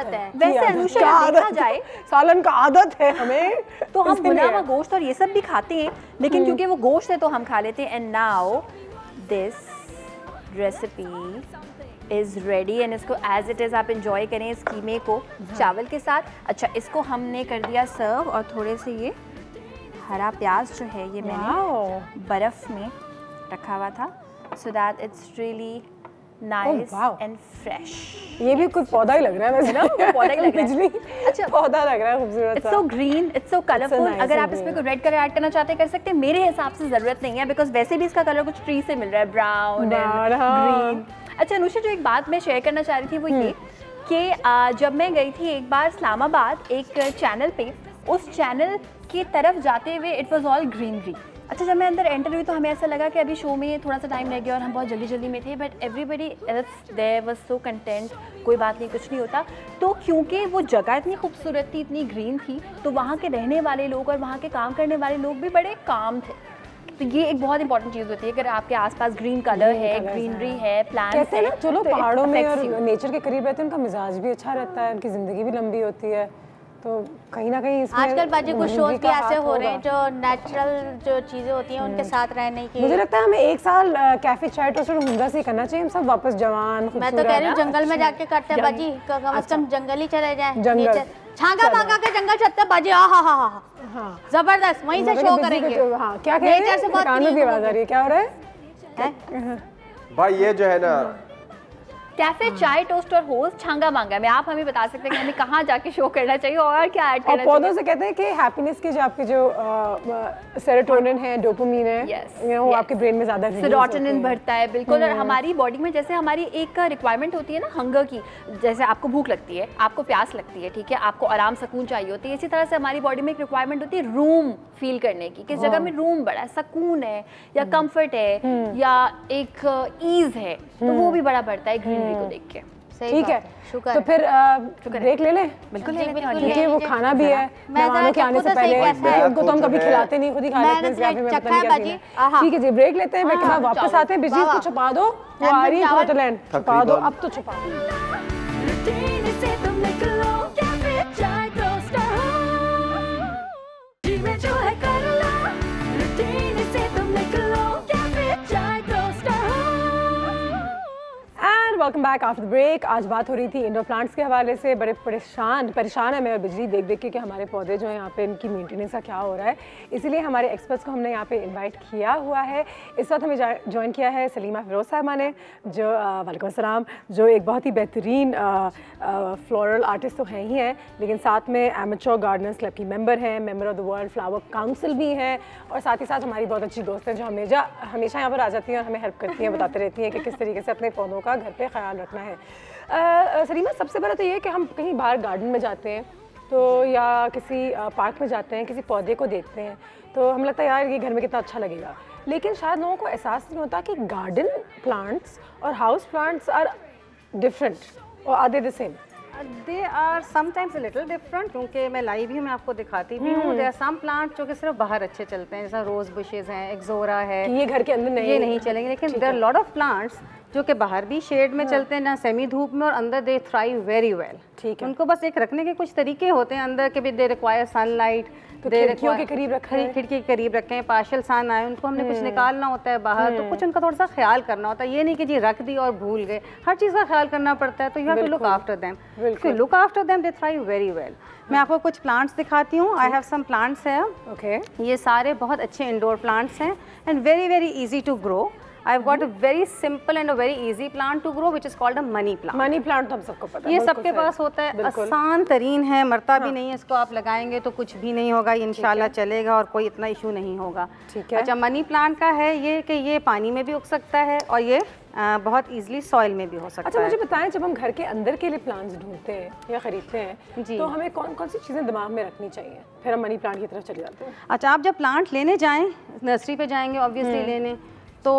है। वैसे अनुषा देखा जाए सालन का आदत है हमें, तो हम भुना हुआ गोश्त और ये सब भी खाते हैं, लेकिन क्योंकि वो गोश्त है तो हम खा लेते हैं। And now this recipe is ready and इसको एज इट इज़ आप इंजॉय करें इस कीमे को चावल के साथ। अच्छा, इसको हमने कर दिया सर्व और थोड़े से ये हरा प्याज जो है ये मैंने बर्फ़ में रखा हुआ था so that it's really nice and fresh. ये भी कोई पौधा ही लग रहा है वैसे ना, पौधा ही लग रहा है। अच्छा, पौधा लग रहा है खूबसूरत। It's so green, it's so colourful. अगर आप इसमें कोई रेड कलर ऐड करना चाहते हैं कर सकते हैं, मेरे हिसाब से ज़रूरत नहीं है बिकॉज वैसे भी इसका कलर कुछ ट्री से मिल रहा है, ब्राउन एंड ग्रीन। अच्छा अनुषा, जो एक बात मैं शेयर करना चाह रही थी वो ये कि जब मैं गई थी एक बार इस्लामाबाद एक चैनल पे, उस चैनल की तरफ जाते हुए इट वाज ऑल ग्रीनरी। अच्छा, जब मैं अंदर एंटर हुई तो हमें ऐसा लगा कि अभी शो में थोड़ा सा टाइम रह गया और हम बहुत जल्दी जल्दी में थे, but everybody else there was so content, कोई बात नहीं, कुछ नहीं होता। तो क्योंकि वो जगह इतनी खूबसूरत थी, इतनी ग्रीन थी, तो वहाँ के रहने वाले लोग और वहाँ के काम करने वाले लोग भी बड़े काम थे। तो ये एक बहुत इंपॉर्टेंट चीज़ होती है, अगर आपके आसपास ग्रीन कलर है, ग्रीनरी है, प्लांट्स कहते हैं ना जो लोग तो पहाड़ों में और नेचर के करीब रहते हैं उनका मिजाज भी अच्छा रहता है, उनकी ज़िंदगी भी लंबी होती है। तो कहीं ना कहीं इसमें आजकल बाजी कुछ शोज भी ऐसे हो रहे हैं जो नेचुरल जो चीज़ें होती हैं उनके साथ रहने की। मुझे लगता है हमें एक साल कैफे चाय टोस्ट और हुंगा से करना चाहिए, हम सब वापस जवान। मैं तो कह रही हूँ जंगल में जाके करते हैं बाजी, कम से कम जंगल ही चले जाए, जंगल छांगा मांगा के जंगल चलते बाजी। हाँ जबरदस्त, वहीं से शो करेंगे। हाँ, क्या कह रहे हैं? कान में भी आवाज आ रही है, क्या हो रहा है भाई? ये जो है ना कैफे चाय टोस्ट और होस्ट छांगा मांगा में, आप हमें बता सकते हैं कि हमें कहाँ जाके शो करना चाहिए और क्या ऐड करना चाहिए? पौधों से कहते हैं कि हैप्पीनेस की जो आपकी जो सेरोटोनिन है, डोपामाइन है, वो आपके ब्रेन में ज़्यादा सेरोटोनिन बढ़ता है, बिल्कुल। और हमारी बॉडी में जैसे हमारी एक रिक्वायरमेंट होती है ना हंगर की, जैसे आपको भूख लगती है, आपको प्यास लगती है, ठीक है, आपको आराम सुकून चाहिए होती है, इसी तरह से हमारी बॉडी में एक रिक्वायरमेंट होती है रूम फील करने की, किस जगह में रूम बड़ा है, सुकून है या कंफर्ट है या एक ईज है, तो वो भी बड़ा बढ़ता है ग्रीनरी को देख के। ठीक है, तो फिर ब्रेक ले लें। बिल्कुल, क्योंकि वो खाना भी है, मेहमानों के आने से पहले उनको तो हम कभी खिलाते नहीं, खुद ही खा लेते हैं कैफे में, पता नहीं क्या सीन है। ठीक है जी, ब्रेक लेते हैं, ब्रेक के बाद वापस आते हैं। बिजली को छुपा दो, वो आ रही है फोटोलैंड, छुपा दो, अब तो छुपा दो। Welcome back after the break. आज बात हो रही थी इंडोर प्लांट्स के हवाले से। बड़े परेशान है मैं और बिजली देख देख के कि हमारे पौधे जो हैं यहाँ पे इनकी मेंटेनेंस का क्या हो रहा है, इसीलिए हमारे एक्सपर्ट्स को हमने यहाँ पे इनवाइट किया हुआ है। इस वक्त हमें ज्वाइन किया है सलीमा फिरोज साहबा ने, जो वालेकुम अस्सलाम, जो एक बहुत ही बेहतरीन फ्लोरल आर्टिस्ट तो हैं ही हैं, लेकिन साथ में एमेच्योर गार्डनर्स क्लब की मेंबर हैं, member of the world flower council भी हैं, और साथ ही साथ हमारी बहुत अच्छी दोस्त हैं जो हमेशा यहाँ पर आ जाती हैं और हमें हेल्प करती हैं, बताते रहती हैं कि किस तरीके से अपने पौधों का घर पे ख्याल रखना है। सलीमा, सबसे पहले तो ये है कि हम कहीं बाहर गार्डन में जाते हैं तो या किसी पार्क में जाते हैं, किसी पौधे को देखते हैं तो हमें लगता है यार ये घर में कितना अच्छा लगेगा, लेकिन शायद लोगों को एहसास नहीं होता कि गार्डन प्लांट्स और हाउस प्लांट्स आर डिफरेंट, और are they the same? They are sometimes little different, क्योंकि मैं लाई भी हूँ, मैं आपको दिखाती भी हूँ। देयर आर सम प्लांट जो कि सिर्फ बाहर अच्छे चलते हैं, जैसे रोज बुशेज हैं, एक्सोरा है, ये घर के अंदर ये नहीं चलेंगे, लेकिन there are lot of plants जो कि बाहर भी शेड में चलते हैं, ना सेमी धूप में, और अंदर दे थ्राइव वेरी वेल। ठीक है, उनको बस एक रखने के कुछ तरीके होते हैं अंदर के भी, दे रिक्वायर सनलाइट, खिड़कियों के करीब रखा है, खिड़की के करीब रखें, पार्शियल सन आए, उनको हमने कुछ निकालना होता है बाहर, तो कुछ उनका थोड़ा सा ख्याल करना होता है। ये नहीं कि जी रख दी और भूल गए, हर चीज़ का ख्याल करना पड़ता है, तो you have to look after them. Look after them, they thrive very well. मैं आपको कुछ प्लांट्स दिखाती हूँ। आई हैव सम प्लांट्स है, ओके, ये सारे बहुत अच्छे इंडोर प्लांट्स हैं and very very easy to grow. I've got a very simple and a very easy plant to grow, which is called a money plant. Money plant तो हम सबको पता है, ये सबके पास होता है, आसान तरीन है, मरता भी नहीं है, इसको आप लगाएंगे तो कुछ भी नहीं होगा, ये इंशाल्लाह चलेगा और कोई इतना इशू नहीं होगा। ठीक है। अच्छा, मनी प्लांट का है ये कि ये पानी में भी उग सकता है और ये बहुत इजीली सॉइल में भी हो सकता है। अच्छा, मुझे बताएं, जब हम घर के अंदर के लिए प्लांट्स ढूंढते हैं या खरीदते हैं जी, तो हमें कौन कौन सी चीज़ें दिमाग में रखनी चाहिए, फिर हम मनी प्लांट की तरफ चले जाते हैं? अच्छा, आप जब प्लांट लेने जाएँ, नर्सरी पे जाएंगे ऑब्वियसली लेने, तो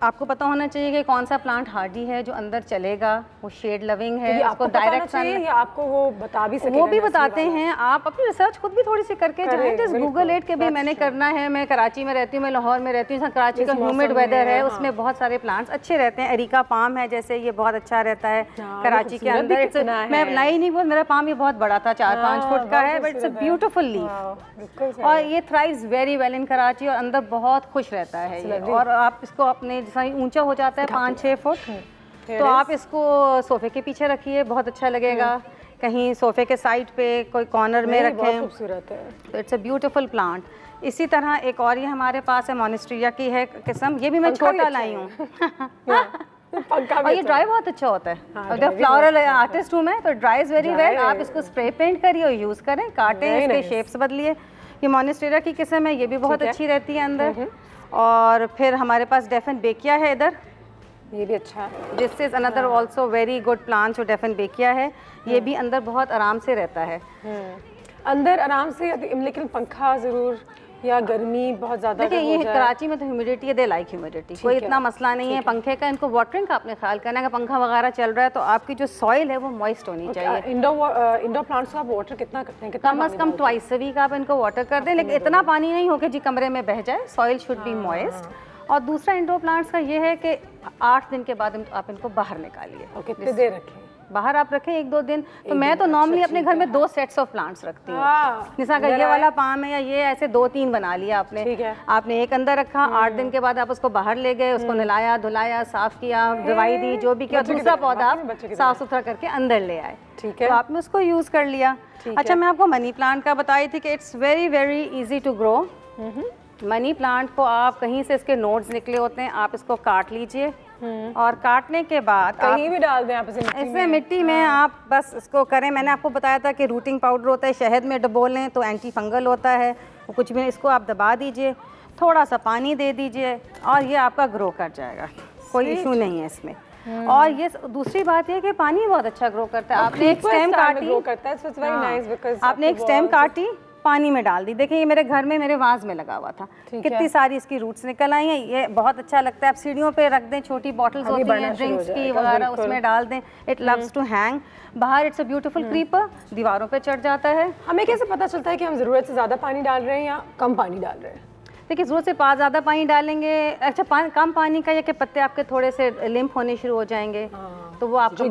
आपको पता होना चाहिए कि कौन सा प्लांट हार्डी है, जो अंदर चलेगा, वो शेड लविंग है, आपको डायरेक्ट सन, या आपको वो बता भी सके? वो भी बताते हैं, आप अपनी रिसर्च खुद भी थोड़ी सी करके जाएं। जस्ट गूगल इट के भी मैंने करना है, मैं कराची में रहती हूँ, मैं लाहौर में रहती हूँ, कराची का ह्यूमिड वेदर है, उसमें बहुत सारे प्लांट्स अच्छे रहते हैं। एरिका पाम है जैसे, ये बहुत अच्छा रहता है कराची के अंदर। मैं लाई नहीं बोल, मेरा पाम ये बहुत बड़ा था, 4-5 फुट का है, but it's a beautiful leaf और ये thrives very well in Karachi और अंदर बहुत खुश रहता है ये। और आप इसको अपने जैसा ऊंचा हो जाता है 5-6 फुट, तो आप इसको सोफे के पीछे रखिए, बहुत अच्छा लगेगा। कहीं सोफे के साइड पे कोई कॉर्नर में रखें, खूबसूरत है। तो इट्स अ ब्यूटीफुल प्लांट। इसी तरह एक और ये हमारे पास है, मोनेस्ट्रिया की है किस्म, ये भी मैं छोटा लाई हूँ। और ये ड्राई बहुत अच्छा होता है। और जब फ्लावरल आर्टिस्ट हूँ मैं, तो ड्राइज वेरी वेल। आप इसको स्प्रे पेंट करिए और यूज़ करें, काटें, इसके शेप्स बदलिए। ये मोनेस्ट्रिया की किस्म है, ये भी बहुत अच्छी रहती है अंदर। और फिर हमारे पास डेफन बेकिया है इधर, ये भी अच्छा है। This is another also very good plant जो डेफन बेकिया है। ये भी अंदर बहुत आराम से रहता है। अंदर आराम से, लेकिन पंखा ज़रूर, या गर्मी बहुत ज़्यादा। देखिए ये कराची में तो ह्यूमिडिटी है, दे लाइक ह्यूमिडिटी, कोई इतना मसला नहीं है पंखे का। इनको वाटरिंग का आपने ख्याल करना है कि पंखा वगैरह चल रहा है तो आपकी जो सॉइल है वो मॉइस्ट होनी चाहिए। इंडोर प्लांट्स को आप वाटर कितना करते हैं? कम से कम ट्वाइस अ वीक आप इनको वाटर कर दें, लेकिन इतना पानी नहीं हो कि जी कमरे में बह जाए। Soil should be moist. और दूसरा इंडोर प्लांट्स का ये है कि 8 दिन के बाद आप इनको बाहर निकालिए। और कितने देर रखें? बाहर आप रखें 1-2 दिन। तो मैं तो नॉर्मली अपने घर में 2 सेट्स ऑफ प्लांट्स रखती हूँ। जैसा अगर ये वाला पाम है या ये ऐसे 2-3 बना लिया आपने, आपने एक अंदर रखा, 8 दिन के बाद आप उसको बाहर ले गए, उसको नहलाया धुलाया, साफ किया, दवाई दी, जो भी किया, दूसरा पौधा आप साफ सुथरा करके अंदर ले आए। ठीक है, तो आपने उसको यूज़ कर लिया। अच्छा, मैं आपको मनी प्लांट का बताई थी कि it's very very easy to grow. Money plant को आप कहीं से इसके नोड्स निकले होते हैं, आप इसको काट लीजिए और काटने के बाद कहीं भी डाल दें आप इसे मिट्टी में आप बस इसको करें। मैंने आपको बताया था कि रूटिंग पाउडर होता है, शहद में डबो लें तो एंटी फंगल होता है, वो कुछ भी। इसको आप दबा दीजिए, थोड़ा सा पानी दे दीजिए और ये आपका ग्रो कर जाएगा, कोई इशू नहीं है इसमें। और ये दूसरी बात ये कि पानी बहुत अच्छा ग्रो करता है। आपने एक स्टेम काटी, आपने एक स्टेम काटी, पानी में डाल दी। देखिए ये मेरे घर में मेरे वाज में लगा हुआ था, कितनी सारी इसकी रूट्स निकल आई हैं। ये बहुत अच्छा लगता है। आप सीढ़ियों पे रख दें, छोटी बॉटल्स होती हैं ड्रिंक्स की वगैरह, उसमें डाल दें। It loves to hang. बाहर इट्स अ ब्यूटीफुल क्रीपर, दीवारों पे चढ़ जाता है। हमें कैसे पता चलता है कि हम ज़रूरत से ज़्यादा पानी डाल रहे हैं या कम पानी डाल रहे हैं? देखिए ज़रूरत से ज़्यादा पानी डालेंगे, अच्छा कम पानी का, या कि पत्ते आपके थोड़े से लिम्प होने शुरू हो जाएंगे तो वो आपको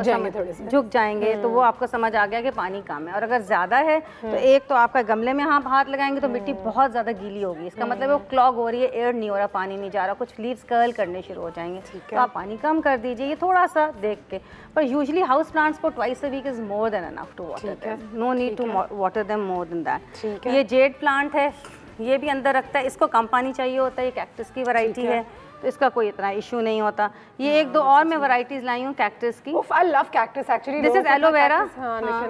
झुक जाएंगे तो वो आपको समझ आ गया कि पानी कम है। और अगर ज़्यादा है तो एक तो आपका गमले में आप हाथ लगाएंगे तो मिट्टी बहुत ज़्यादा गीली होगी, इसका मतलब वो क्लॉग हो रही है, एयर नहीं हो रहा, पानी नहीं जा रहा, कुछ लीव्स कर्ल करने शुरू हो जाएंगे। तो आप पानी कम कर दीजिए, ये थोड़ा सा देख के। पर यूजुअली हाउस प्लांट्स को twice a week is more than enough to water them, no need to water them more than that. ये जेड प्लांट है, ये भी अंदर रखता है, इसको कम पानी चाहिए होता है, ये कैक्टस की वैरायटी है तो इसका कोई इतना इशू नहीं होता। ये 1-2 और मैं वैरायटीज लाई हूँ कैक्टस की। I love cactus actually. This is aloe vera,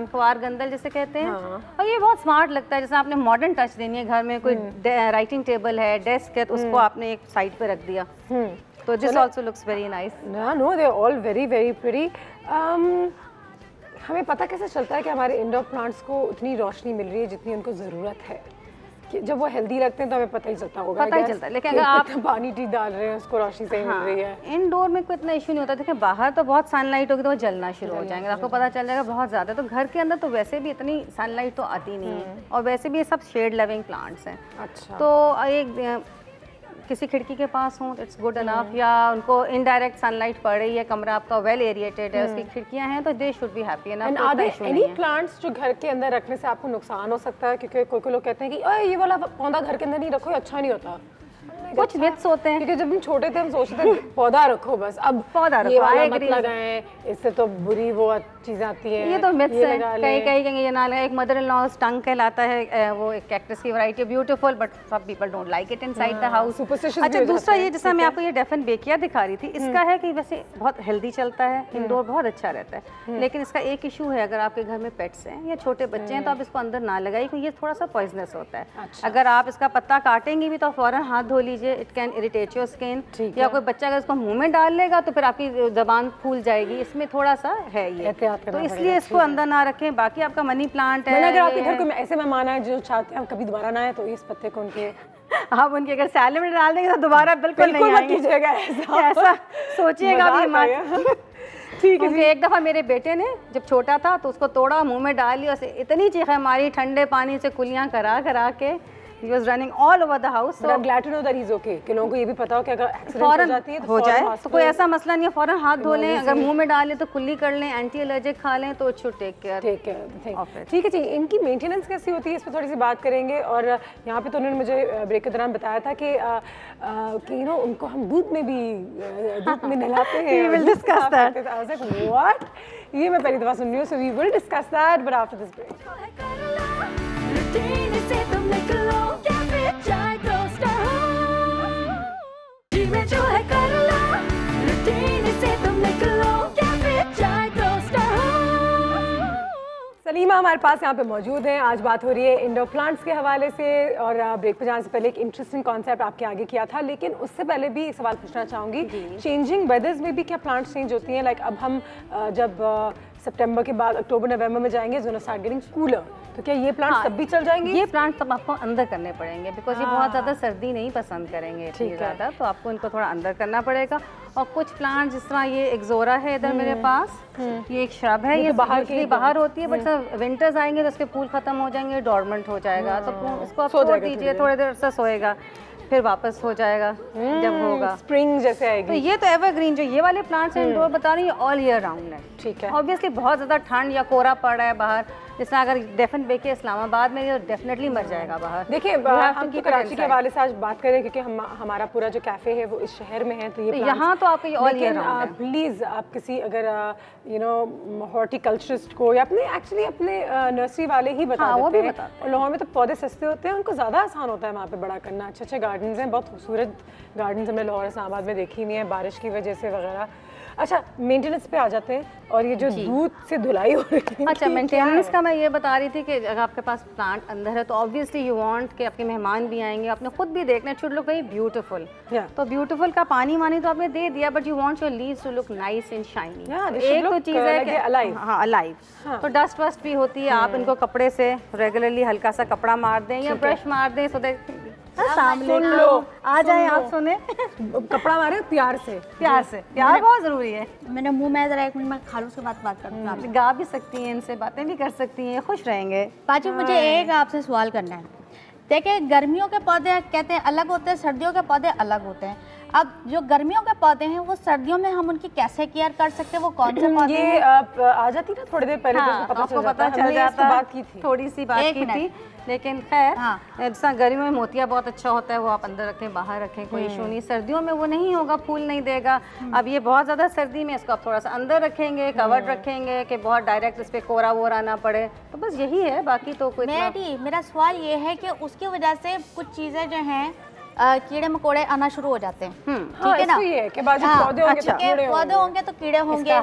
ख्वार गंदल जिसे कहते हैं। और ये बहुत स्मार्ट लगता है, जैसे आपने मॉडर्न टच देनी है घर में, कोई राइटिंग टेबल है, डेस्क है, तो उसको आपने एक साइड पे रख दिया तो this also looks very nice. No they are all very very pretty. हमें पता कैसे चलता है कि हमारे इंडोर प्लांट्स को उतनी रोशनी मिल रही है जितनी उनको ज़रूरत है? कि जब वो हेल्दी लगते हैं तो हमें पता ही चलता होगा, पता ही चलता है। लेकिन अगर आप पानी टी डाल रहे हैं उसको रोशनी सही मिल रही है। इंडोर में कोई इतना इशू नहीं होता। देखिए बाहर तो बहुत सनलाइट होगी तो वो जलना शुरू हो जाएंगे, आपको पता चल जाएगा बहुत ज़्यादा। तो घर के अंदर तो वैसे भी इतनी सनलाइट तो आती नहीं है, और वैसे भी ये सब शेड लविंग प्लांट्स हैं। अच्छा, तो एक किसी खिड़की के पास हो इट्स गुड इनफ, या उनको इनडायरेक्ट सनलाइट पड़ रही है, कमरा आपका वेल एरिएटेड है, उसकी खिड़कियां हैं, तो they should be happy enough. And are there any plants जो घर के अंदर रखने से आपको नुकसान हो सकता है? क्योंकि कोई लोग कहते हैं कि ओए ये वाला पौधा घर के अंदर नहीं रखो, अच्छा नहीं होता। कुछ मिथ्स होते हैं, क्योंकि जब हम छोटे थे हम सोचते थे पौधा रखो बस, अब पौधा ये वाला मत लगाएं, इससे तो बुरी वो चीज़ें आती हैं। ये तो मिथ्स हैं, कहीं कहीं ये ना लगा। एक मदर इन लॉ स्टंग कहलाता है, वो एक कैक्टस की वैरायटी, ब्यूटीफुल बट सब people don't like it inside the house. अच्छा, दूसरा ये जैसा मैं आपको ये डेफन बेकिया दिखा रही थी, इसका है कि वैसे बहुत हेल्दी चलता है, इंडोर बहुत अच्छा रहता है, लेकिन इसका एक इशू है, अगर आपके घर में पेट्स हैं या छोटे बच्चे हैं तो आप इसको अंदर ना लगाइए, क्योंकि ये थोड़ा सा पॉइजनस होता है। अगर आप इसका पत्ता काटेंगे भी तो फौरन हाथ धो लीजिए, it can irritate your skin. या कोई बच्चा अगर इसको मुंह में डाल लेगा तो फिर आपकी जबान फूल जाएगी, इसमें थोड़ा सा है ये, तो इसलिए इसको अंदर ना रखें। बाकी आपका मनी प्लांट है, अगर आपके घर को ऐसे मेहमान आए जो चाहते हैं कभी दोबारा ना आए तो इस पत्ते को उनके आप उनके अगर सैलेड में डाल देंगे तो दोबारा बिल्कुल नहीं आएंगे, ऐसा सोचिएगा भी मत। ठीक है, एक दफ़ा मेरे बेटे ने जब छोटा था तो उसको तोड़ा, मुंह में डाल लिया, इतनी चीखें मारी ठंडे पानी से कुलियाँ करा करा के He was running all over the house. But I'm glad to know that he's okay. कि लोगों को ये भी पता हो कि अगर एक्सीडेंट हो फौरन जाती है हो जाए तो कोई ऐसा मसला नहीं है, फौरन हाथ धो लें, अगर मुंह में डाल लें तो कुल्ली कर लें, एंटी एलर्जिक खा लें तो इट शुड टेक केयर। ठीक है जी। इनकी मेंटेनेंस कैसी होती है इस पर थोड़ी सी बात करेंगे। और यहाँ पे तो उन्होंने मुझे ब्रेक के दौरान बताया था कि यू नो उनको हम दूध में नहलाते हैं। We will discuss that. I was like, what? ये मैं पहली दफा सुन रही हूँ। So we will discuss that, but after this break. Routine से तुम निकलो या फिर चाय टोस्टर हो, जी में जो है कर लो। रूटीन से तुम निकलो या फिर चाय टोस्टर हो। सलीमा हमारे पास यहाँ पे मौजूद हैं। आज बात हो रही है इंडोर प्लांट्स के हवाले से, और ब्रेक पे जाने से पहले एक इंटरेस्टिंग कॉन्सेप्ट आपके आगे किया था, लेकिन उससे पहले भी एक सवाल पूछना चाहूँगी। चेंजिंग वेदर्स में भी क्या प्लांट्स चेंज होती हैं? लाइक अब हम जब सितंबर के बाद अक्टूबर नवंबर में जाएंगे, जो स्टार्ट गेटिंग कूलर, तो क्या ये प्लांट्स तब भी चल जाएंगे? ये प्लांट्स तब आपको अंदर करने पड़ेंगे, बिकॉज ये बहुत ज़्यादा सर्दी नहीं पसंद करेंगे इतनी ज़्यादा, तो आपको इनको थोड़ा अंदर करना पड़ेगा। और कुछ प्लांट जिस तरह ये एक्सोरा है इधर मेरे पास, ये एक श्रब है, ये बाहर होती है, बट विंटर्स आएंगे तो उसके फूल खत्म हो जाएंगे, डॉर्मेंट हो जाएगा, तो इसको आप छोड़ दीजिए, थोड़ी देर से सोएगा, फिर वापस हो जाएगा जब होगा, स्प्रिंग जैसे आएगी। तो ये तो एवरग्रीन जो ये वाले प्लांट्स हैं इंडोर बता रही है, ऑल ईयर राउंड है। ठीक है। ऑब्वियसली बहुत ज़्यादा ठंड या कोहरा पड़ रहा है बाहर, जिस तरह अगर डेफिन बेके इस्लामाबाद में ये डेफिनेटली मर जाएगा बाहर। देखिए हम तो कराची के हवाले से आज बात करें, क्योंकि हमारा पूरा जो कैफे है वो इस शहर में है, तो ये यहाँ तो आपको ये ऑल ईयर राउंड है। प्लीज़ आप किसी अगर यू नो हॉर्टिकल्चरिस्ट को या अपने नर्सरी वाले ही बता देते हैं। और लाहौर में तो पौधे सस्ते होते हैं, उनको ज़्यादा आसान होता है वहाँ पे बड़ा करना। अच्छे गार्डन्स हैं, बहुत खूबसूरत गार्डन्स हमने लाहौर इस्लामाबाद में देखी हुई हैं बारिश की वजह से वगैरह। अच्छा, मेंटेनेंस पे आ जाते हैं, और ये जो दूध से धुलाई हो रही है। अच्छा, मेंटेनेंस का मैं ये बता रही थी कि अगर आपके पास प्लांट अंदर है तो ऑब्वियसली यू वांट कि आपके मेहमान भी आएंगे, आपने खुद भी देखना शुड लुक वेरी ब्यूटीफुल। तो ब्यूटीफुल का पानी वानी तो आपने दे दिया, but you want your leaves to look nice and shiny. एक तो चीज़ है कि अलाइव, तो डस्ट वस्ट भी होती है, आप इनको कपड़े से रेगुलरली हल्का सा कपड़ा मार दें या ब्रश मार दें, सो दैट आ जाए आप सुने। कपड़ा मारे प्यार से प्यार बहुत जरूरी है। मैंने मुंह में जरा एक मिनट में खालू से बात करती हूँ। आप गा भी सकती हैं, इनसे बातें भी कर सकती हैं, खुश रहेंगे। बाजी मुझे एक आपसे सवाल करना है। देखिए, गर्मियों के पौधे कहते हैं अलग होते हैं, सर्दियों के पौधे अलग होते हैं। अब जो गर्मियों के पौधे हैं वो सर्दियों में हम उनकी कैसे केयर कर सकते हैं? वो कौन से पौधे हैं? ये आ जाती ना थोड़ी देर पहले, आपको पता चल जाता है, थोड़ी सी बात की थी, लेकिन खैर जैसा गर्मियों में मोतिया बहुत अच्छा होता है, वो आप अंदर रखें, बाहर रखें, कोई इशू नहीं। सर्दियों में वो नहीं होगा, फूल नहीं देगा। अब ये बहुत ज़्यादा सर्दी में इसको आप थोड़ा सा अंदर रखेंगे, कवर्ड रखेंगे कि बहुत डायरेक्ट इस पर कोरा वोरा ना पड़े, तो बस यही है, बाकी तो कोई। मेरा सवाल ये है कि उसकी वजह से कुछ चीज़ें जो हैं कीड़े मकोड़े आना शुरू हो जाते हैं, ठीक है ना? पौधे होंगे तो कीड़े होंगे,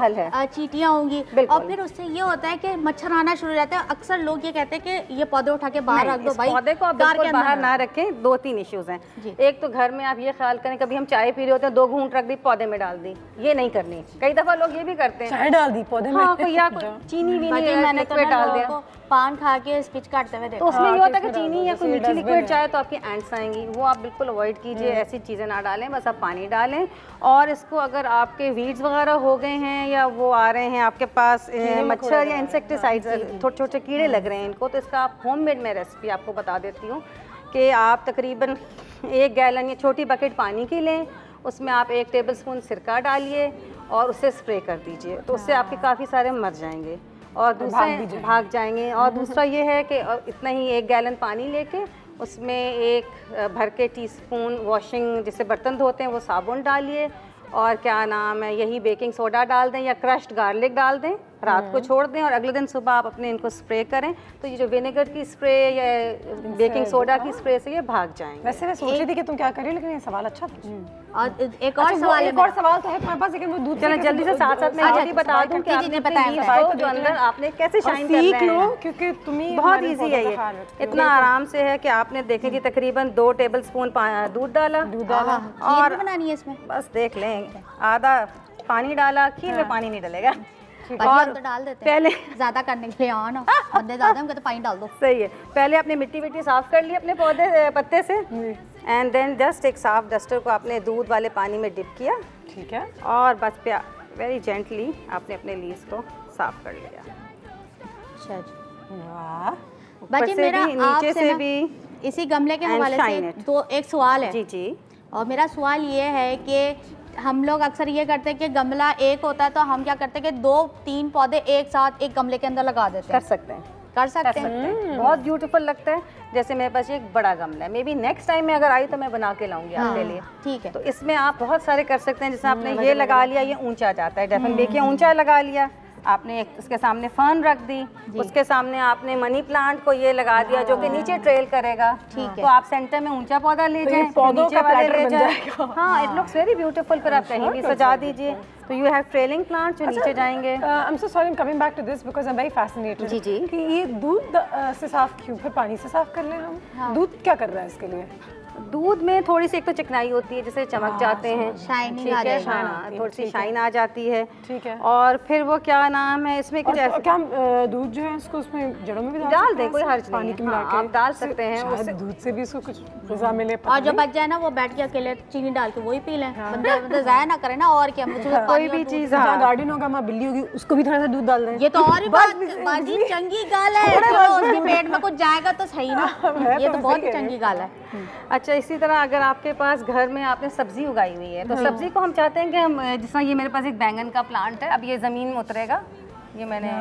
चींटियां होंगी, और फिर उससे ये होता है कि मच्छर आना शुरू हो जाते हैं। अक्सर लोग ये कहते हैं कि ये पौधे उठा के बाहर रख दो भाई, पौधे को आप बिल्कुल बाहर ना रखें। 2-3 इश्यूज हैं। एक तो घर में आप ये ख्याल करें, कभी हम चाय पी रहे होते हैं, 2 घूंट रख दी पौधे में डाल दी, ये नहीं करनी। कई दफा लोग ये भी करते हैं, चाय डाल दी पौधे में, या चीनी भी नहीं, मैंने डाल दिया, पान खा के स्पिच काटते हुए तो उसमें ये होता है कि चीनी या कोई मीठी लिक्विड चाहे तो आपकी एंट्स आएंगी, वो आप बिल्कुल अवॉइड कीजिए। ऐसी चीज़ें ना डालें, बस आप पानी डालें। और इसको अगर आपके वीड्स वगैरह हो गए हैं या वो आ रहे हैं आपके पास मच्छर या इंसेक्टिसाइड्स, छोटे छोटे कीड़े लग रहे हैं इनको, तो इसका आप होममेड में रेसिपी आपको बता देती हूँ कि आप तकरीबन 1 गैलन या छोटी बकेट पानी की लें, उसमें आप 1 टेबलस्पून सिरका डालिए और उसे स्प्रे कर दीजिए, तो उससे आपके काफ़ी सारे मर जाएंगे और दूसरे भाग जाएंगे। और दूसरा ये है कि इतना ही 1 गैलन पानी लेके उसमें 1 भर के टीस्पून वॉशिंग जिससे बर्तन धोते हैं वो साबुन डालिए, और क्या नाम है, यही बेकिंग सोडा डाल दें या क्रश्ड गार्लिक डाल दें, रात को छोड़ दें और अगले दिन सुबह आप अपने इनको स्प्रे करें, तो ये जो विनेगर की स्प्रे या बेकिंग सोडा की स्प्रे से ये भाग जाएंगे। वैसे मैं सोच रही थी कि तुम क्या कर रही हो, लेकिन ये सवाल अच्छा था। और एक और सवाल है, एक और सवाल तो है तुम्हारे पास, लेकिन वो दूध चलो जल्दी से साथ-साथ में ये बता दूं कि आपने बताया जो अंदर आपने कैसे शाइन करना है, क्योंकि तुम्हें बहुत इजी है ये, इतना आराम से है कि आपने देखें कि तकरीबन 2 टेबलस्पून दूध डाला और बनानी है इसमें, बस देख लें, आधा पानी डाला, खीर में पानी नहीं डलेगा, और तो डाल देते हैं पहले ज्यादा करने के लिए, ना बंदे ज्यादा हम कहते पानी डाल दो। सही है, पहले आपने मिट्टी साफ कर ली अपने पौधे पत्ते से, एंड देन जस्ट एक साफ डस्टर को आपने दूध वाले पानी में डिप किया, ठीक है, और बस वेरी जेंटली आपने अपने लीव्स को साफ कर लिया। अच्छा जी, ऊपर से भी नीचे से भी इसी गमले के And हवाले shine से it. एक सवाल है जी जी। और मेरा सवाल ये है कि हम लोग अक्सर ये करते हैं कि गमला एक होता है तो हम क्या करते हैं कि 2-3 पौधे एक साथ एक गमले के अंदर लगा देते कर हैं। सकते हैं, कर सकते हैं। बहुत ब्यूटीफुल लगता है। जैसे मेरे पास एक बड़ा गमला है, मे बी नेक्स्ट टाइम में अगर आई तो मैं बना के लाऊंगी आपके लिए। ठीक है। तो इसमें आप बहुत सारे कर सकते हैं। जैसे आपने ये लगा लिया, ये ऊंचा जाता है, डेफिनेटली देखिए ऊंचा लगा लिया आपने, उसके सामने फर्न रख दी, उसके सामने आपने मनी प्लांट को ये लगा दिया जो कि नीचे ट्रेल करेगा। ठीक है। तो आप सेंटर में ऊंचा पौधा ले जाएं, पौधों नीचे का वाले platter ले बन जाएं। जाएगा। हाँ, इट लुक्स वेरी ब्यूटीफुल। फिर आप कहीं भी सजा दीजिए। तो यू हैव ट्रेलिंग प्लांट जो नीचे जाएंगे। I am so sorry, I am coming back to this because I am very fascinated. जी, जी। कि ये दूध से साफ क्यों, फिर पानी से साफ कर लें हम? दूध क्या कर रहा है इसके लिए? दूध में थोड़ी सी एक तो चिकनाई होती है, जिसे चमक जाते हैं, शाइनिंग ठीक आ है, जाएगी। हाँ, थोड़ी सी शाइन आ जाती है। ठीक है। और फिर वो क्या नाम है इसमें कुछ और ऐसा क्या हम दूध जो है उसको उसमें जड़ों में भी डाल सकते दें, हैं? कोई हर्ज पानी नहीं के है। मिला हाँ, के आप डाल सकते हैं शायद उससे। दूध से भी इसको कुछ गज़ा मिले। और जो बच जाए ना वो बैठ के अकेले चीनी डाल के वही पी लें। बंदा जाया ना करे ना, और क्या मुझे कोई भी चीज़। जहाँ गार्डन होगा वहाँ बिल्ली होगी, उसको भी थोड़ा सा दूध डाल दें। ये तो और ही बात बाजी चंगी गाल है। चलो उसके पेट में कुछ जाएगा तो सही ना, ये तो बहुत चंगी गाल है। अच्छा, इसी तरह अगर आपके पास घर में आपने सब्जी उगाई हुई है तो सब्जी को हम चाहते हैं कि हम, जिस तरह ये मेरे पास एक बैंगन का प्लांट है, अब ये ज़मीन में उतरेगा, ये मैंने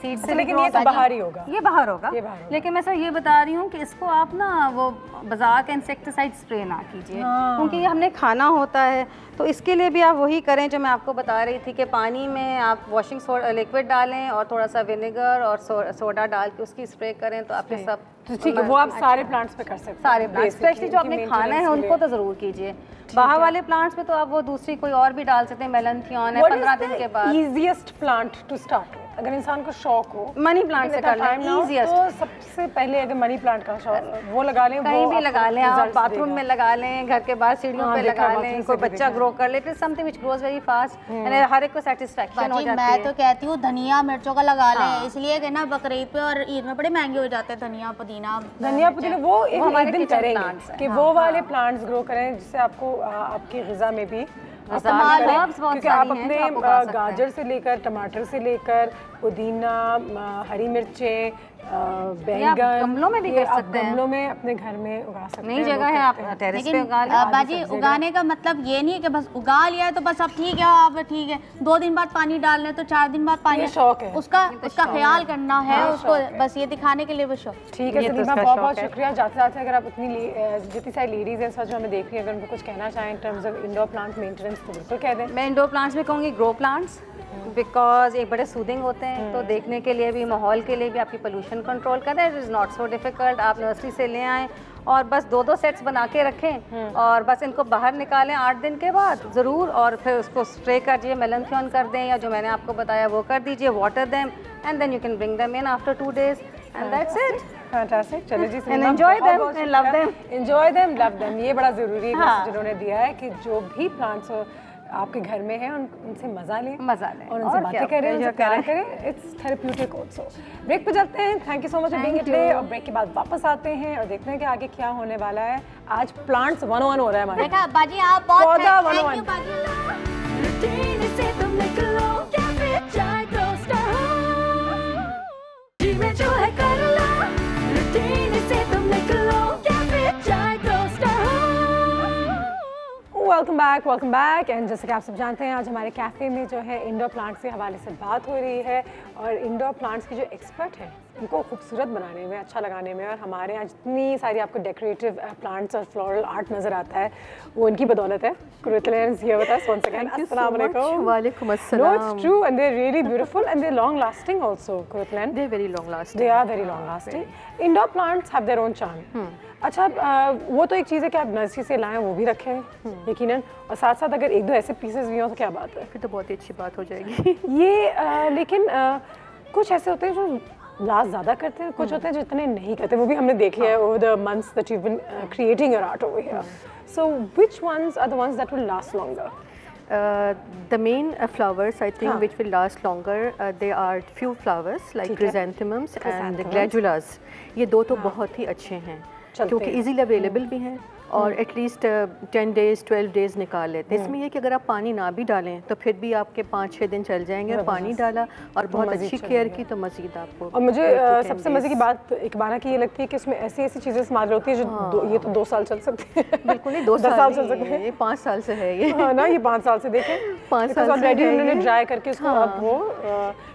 सीड से, लेकिन ये तो बाहर ही होगा। ये बाहर होगा। लेकिन मैं सर ये बता रही हूँ कि इसको आप ना वो बाजार का इंसेक्टिसाइड स्प्रे ना कीजिए, क्योंकि ये हमने खाना होता है। तो इसके लिए भी आप वही करें जो मैं आपको बता रही थी कि पानी में आप वॉशिंग लिक्विड डालें और थोड़ा सा विनेगर और सोडा डाल के उसकी स्प्रे करें तो आपके सब ठीक है। वो आप सारे प्लांट्स पे कर सकते हैं, सारे प्लांट्स, स्पेशली जो आपने खाना है उनको तो ज़रूर कीजिए। बाहर वाले प्लांट्स में तो आप वो दूसरी कोई और भी डाल सकते हैं, मेलनथियन है 15 दिन के बाद। ईजीएस्ट प्लांट टू स्टार्ट, अगर इंसान को शौक हो मनी प्लांट से कर लें, ईजीएस्ट। तो सबसे पहले अगर मनी प्लांट का शौक वो लगा लें, कहीं भी लगा लें, आप results बाथरूम देगा। में लगा लें, घर के बाहर सीढ़ियों पे लगा लें, कोई बच्चा ग्रो कर ले, it is something which grows very fast and हर एक को सेटिस्फैक्शन हो जाती है। मैं तो कहती हूँ धनिया मिर्चों का लगा लें, इसलिए कि ना बकरीद पे और ईद में बड़े महंगे हो जाते हैं धनिया पुदीना। पुदीना वो हमारे एक दिन किचन करेंगे प्लांट्स हैं। कि वो वाले प्लांट्स ग्रो करें जिससे आपको आपकी ग़िज़ा में भी इस्तेमाल करें। herbs बहुत क्योंकि आप सारी हैं अपने जो आप उगा सकते हैं। गाजर से लेकर टमाटर से लेकर पुदीना, हरी मिर्चें, बैंगन, गमलों में भी ये कर आप सकते हैं। गमलों में अपने घर में उगा सकते हैं। नई जगह है, आप टेरेस पे उगा लें। बाजी उगाने का मतलब ये नहीं है कि बस उगा लिया है तो बस अब ठीक है, अब ठीक है 2 दिन बाद पानी डाल लें तो 4 दिन बाद पानी, ये शौक है। उसका ख्याल करना है उसको, बस ये दिखाने के लिए वो शौक। ठीक है सलीमा, बहुत बहुत शुक्रिया। जाते जाते अगर आप अपनी जितनी सारी लेडीज़ हैं इस वक्त जो हमें देख रही हैं, अगर उनको कुछ कहना चाहें in terms of indoor plant maintenance तो बिल्कुल कह दें। मैं इंडोर प्लांट्स में कहूँगी ग्रो प्लांट्स, बिकॉज एक बड़े सूदिंग होते हैं, तो देखने के लिए भी, माहौल के लिए भी, आपकी पोल्यूशन कंट्रोल करें। It is not so difficult. आप नर्सरी से ले आएँ और बस 2-2 सेट्स बना के रखें और बस इनको बाहर निकालें 8 दिन के बाद ज़रूर, और फिर उसको स्प्रे कर दीजिए, मेलनथियन कर दें या जो मैंने आपको बताया वो कर दीजिए, water them and then you can bring them in after 2 days and that's it. Fantastic. चलो जी, And enjoy them and love them. Enjoy them, love them। ये बड़ा ज़रूरी है मैसेज जिन्होंने दिया है कि जो भी प्लांट्स आपके घर में हैं उनसे मज़ा लें, और उनसे बातें करें, उनसे प्यार करें। It's therapeutic also. ब्रेक पे जाते हैं। Thank you so much for being today. और ब्रेक के बाद वापस आते हैं और देखते हैं कि आगे क्या होने वाला है। आज प्लांट्स 101 हो रहा है हमारे। देखा बाजी आप बहुत पौधा थैंक 101। यू बाजी। रूटीन से तुम निकलो, कैफे चाय टोस्ट हो, जी में जो है कर लो। रूटीन से तुम निकलो, कैफे चाय टोस्ट हो। Welcome back. एंड जैसे कि आप सब जानते हैं, आज हमारे कैफ़े में जो है इंडोर प्लांट्स के हवाले से बात हो रही है और इंडोर प्लांट्स की जो एक्सपर्ट हैं उनको खूबसूरत बनाने में, अच्छा लगाने में, और हमारे यहाँ जितनी सारी आपको डेकोरेटिव प्लांट्स और फ्लोरल आर्ट नज़र आता है वो इनकी बदौलत है। Qurratulain here with us once again. अस्सलाम वालेकुम। वालेकुम No, it's true, and they're really beautiful, and they're long lasting also. Kuruthland. They're very long lasting. They are very long lasting. Indoor plants have their own charm. अच्छा, वो तो एक चीज़ है कि आप नर्सरी से लाएं, वो भी रखें यकीनन, और साथ साथ अगर 1-2 ऐसे पीसेस भी हों तो क्या बात है, फिर तो बहुत ही अच्छी बात हो जाएगी। ये लेकिन कुछ ऐसे होते हैं जो लास्ट ज़्यादा करते हैं, कुछ होते हैं जो इतने नहीं करते। वो भी हमने देख लिया है over the months that you been creating your art over here. So which ones are the ones that will last longer? The main flowers I think which will last longer, they are few flowers like chrysanthemums and the glandulas. ये 2 तो बहुत ही अच्छे हैं क्योंकि easily available भी हैं और एटलीस्ट 10 डेज़ 12 डेज़ निकाल लेते हैं। इसमें ये कि अगर आप पानी ना भी डालें तो फिर भी आपके 5-6 दिन चल जाएंगे। पानी डाला और बहुत अच्छी केयर की तो मज़ीद आपको। और मुझे सबसे मज़े की बात इकबारा की ये लगती है कि इसमें ऐसी ऐसी चीज़ें इस्तेमाल होती है जो ये तो 2 साल चल सकती है। बिल्कुल नहीं, 2 साल चल सकते हैं, ये 5 साल से है ये। हाँ ना, ये 5 साल से देखें 5 साल ऑलरेडी उन्होंने ड्राई करके इसको अब वो